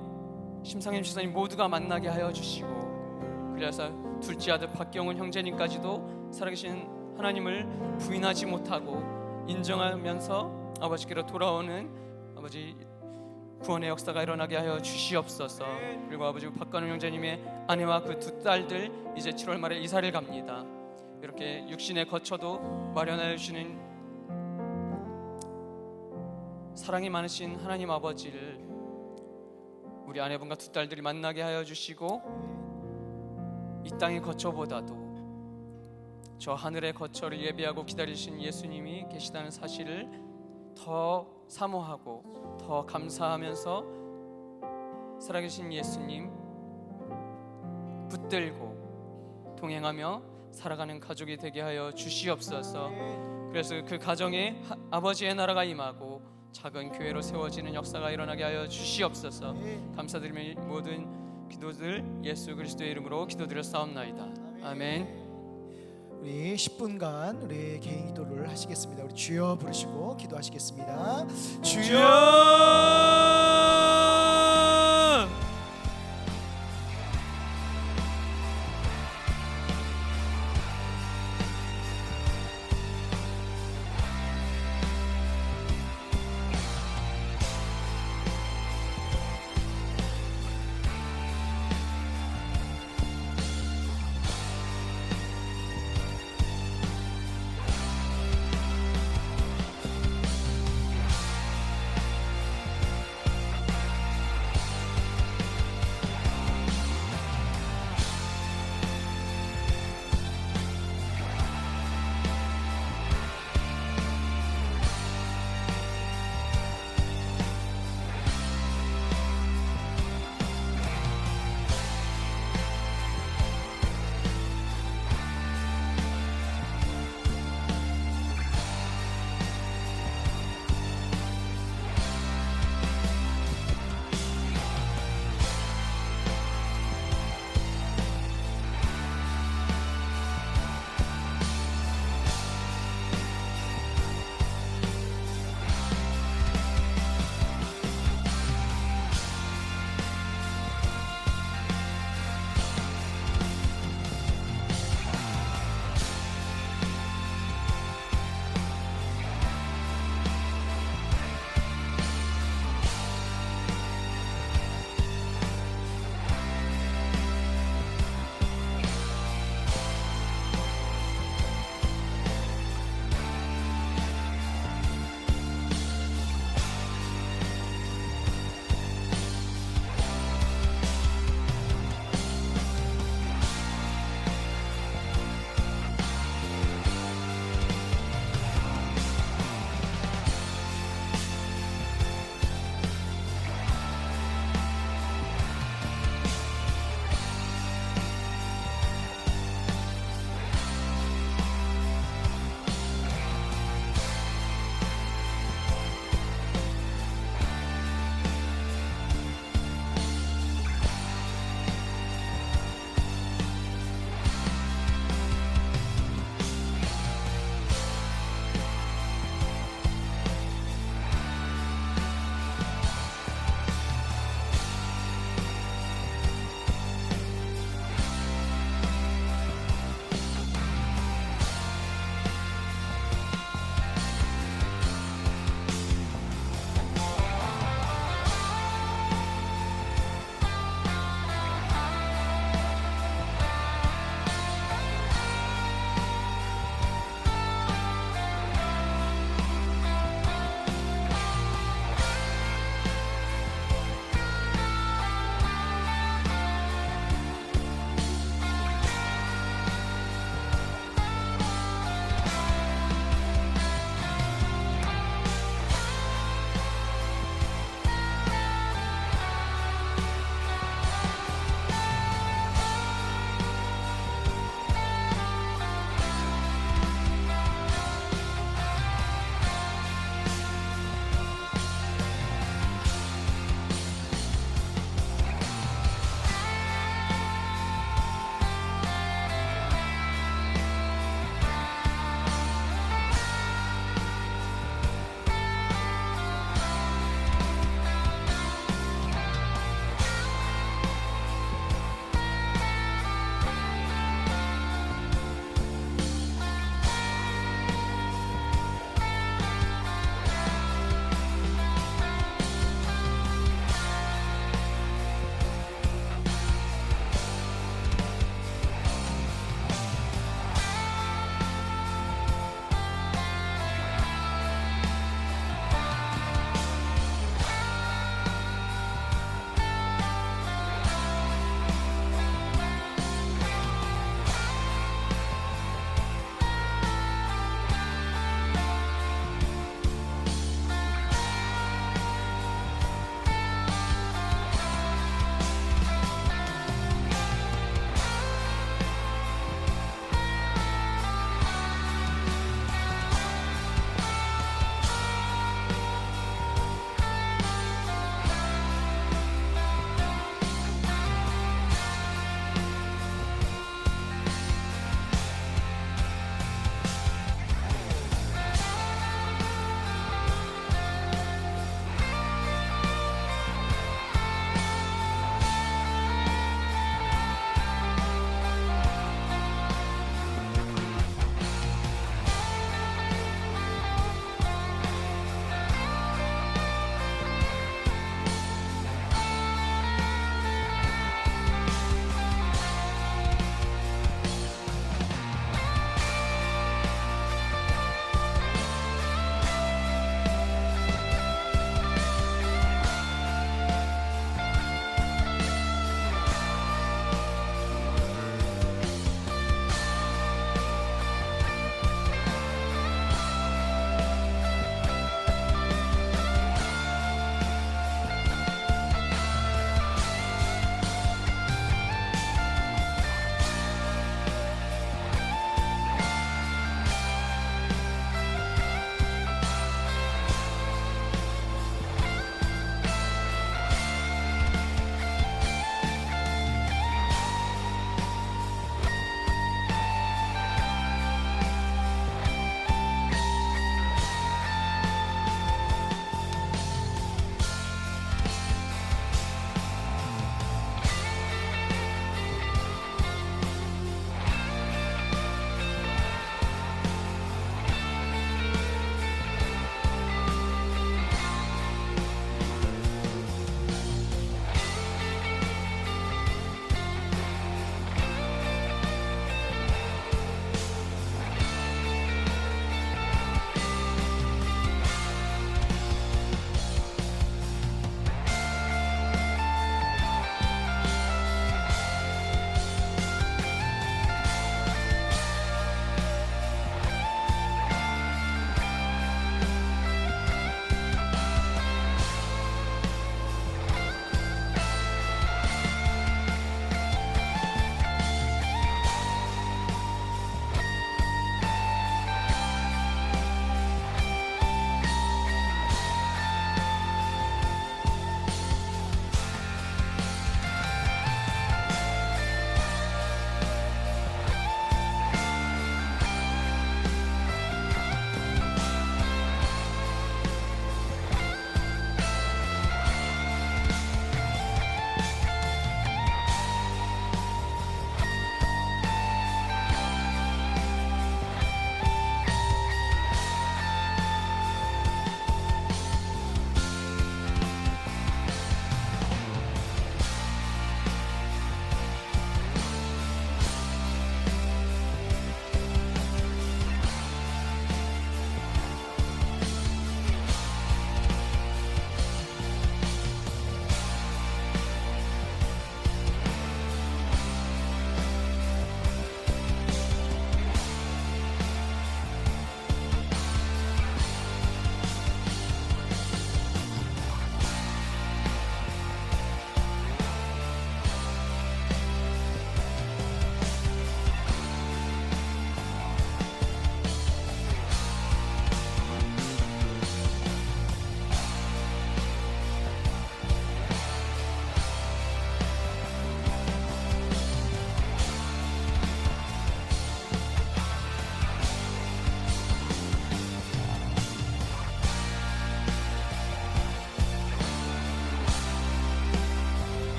심상임 집사님 모두가 만나게 하여 주시고 그래서 둘째 아들 박경훈 형제님까지도 살아계신 하나님을 부인하지 못하고 인정하면서 아버지께로 돌아오는 아버지 구원의 역사가 일어나게 하여 주시옵소서. 그리고 아버지 박관우 형제님의 아내와 그 두 딸들 이제 7월 말에 이사를 갑니다. 이렇게 육신의 거처도 마련하여 주시는 사랑이 많으신 하나님 아버지를 우리 아내분과 두 딸들이 만나게 하여 주시고 이 땅의 거처보다도 저 하늘의 거처를 예비하고 기다리신 예수님이 계시다는 사실을 더 사모하고 더 감사하면서 살아계신 예수님 붙들고 동행하며 살아가는 가족이 되게 하여 주시옵소서. 그래서 그 가정에 아버지의 나라가 임하고 작은 교회로 세워지는 역사가 일어나게 하여 주시옵소서. 감사드리며 모든 기도들 예수 그리스도의 이름으로 기도드렸사옵나이다. 아멘. 우리 10분간 우리 개인 기도를 하시겠습니다. 우리 주여 부르시고 기도하시겠습니다. 주여.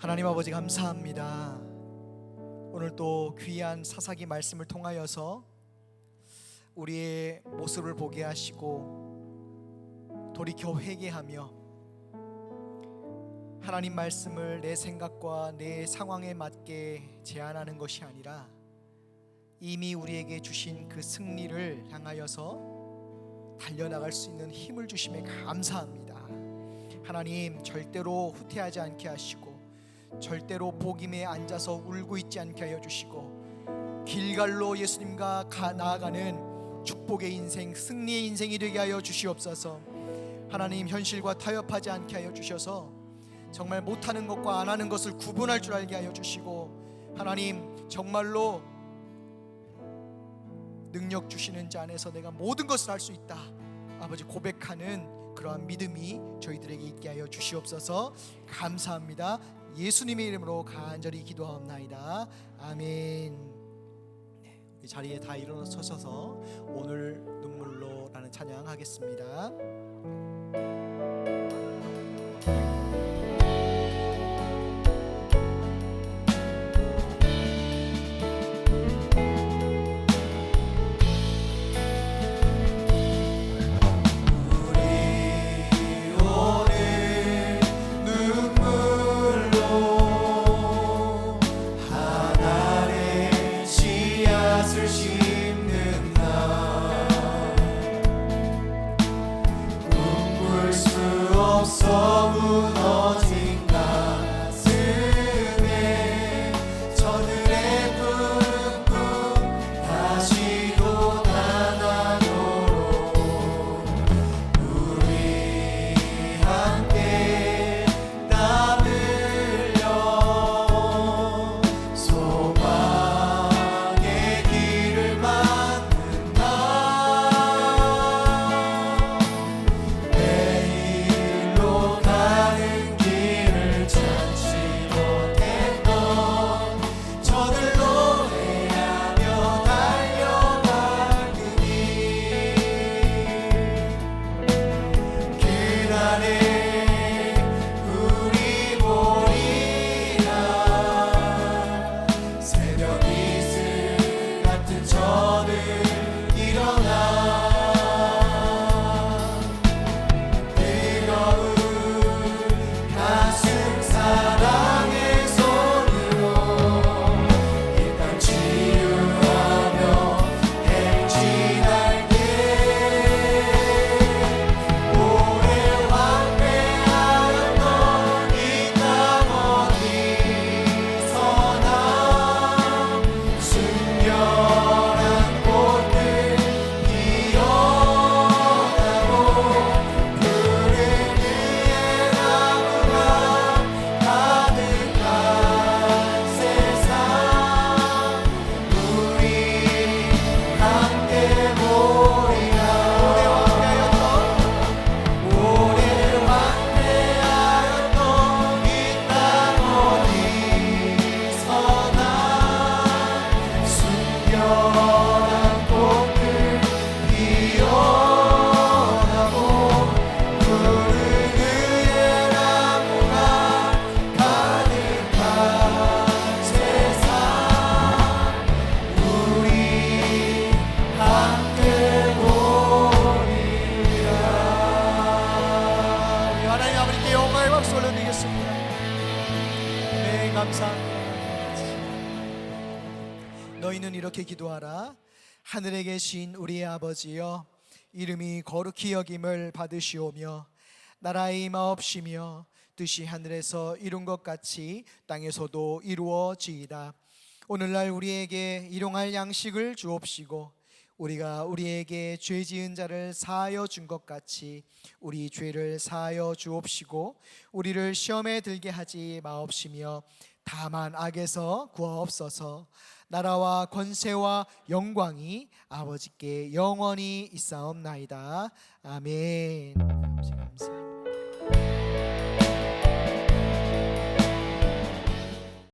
하나님 아버지 감사합니다. 오늘 또 귀한 사사기 말씀을 통하여서 우리의 모습을 보게 하시고 돌이켜 회개하며 하나님 말씀을 내 생각과 내 상황에 맞게 제안하는 것이 아니라 이미 우리에게 주신 그 승리를 향하여서 달려나갈 수 있는 힘을 주심에 감사합니다. 하나님, 절대로 후퇴하지 않게 하시고 절대로 복임에 앉아서 울고 있지 않게 하여 주시고 길갈로 예수님과 나아가는 축복의 인생, 승리의 인생이 되게 하여 주시옵소서. 하나님, 현실과 타협하지 않게 하여 주셔서 정말 못하는 것과 안 하는 것을 구분할 줄 알게 하여 주시고, 하나님 정말로 능력 주시는 자 안에서 내가 모든 것을 할 수 있다, 아버지 고백하는 그러한 믿음이 저희들에게 있게 하여 주시옵소서. 감사합니다. 예수님의 이름으로 간절히 기도하옵나이다. 아멘. 이 자리에 다 일어서셔서 오늘 눈물로라는 찬양하겠습니다. 너희는 이렇게 기도하라. 하늘에 계신 우리의 아버지여, 이름이 거룩히 여김을 받으시오며 나라의 임하옵시며 뜻이 하늘에서 이룬 것 같이 땅에서도 이루어지이다. 오늘날 우리에게 일용할 양식을 주옵시고 우리가 우리에게 죄 지은 자를 사하여 준 것 같이 우리 죄를 사하여 주옵시고 우리를 시험에 들게 하지 마옵시며 다만 악에서 구하옵소서. 나라와 권세와 영광이 아버지께 영원히 있사옵나이다. 아멘. 감사합니다.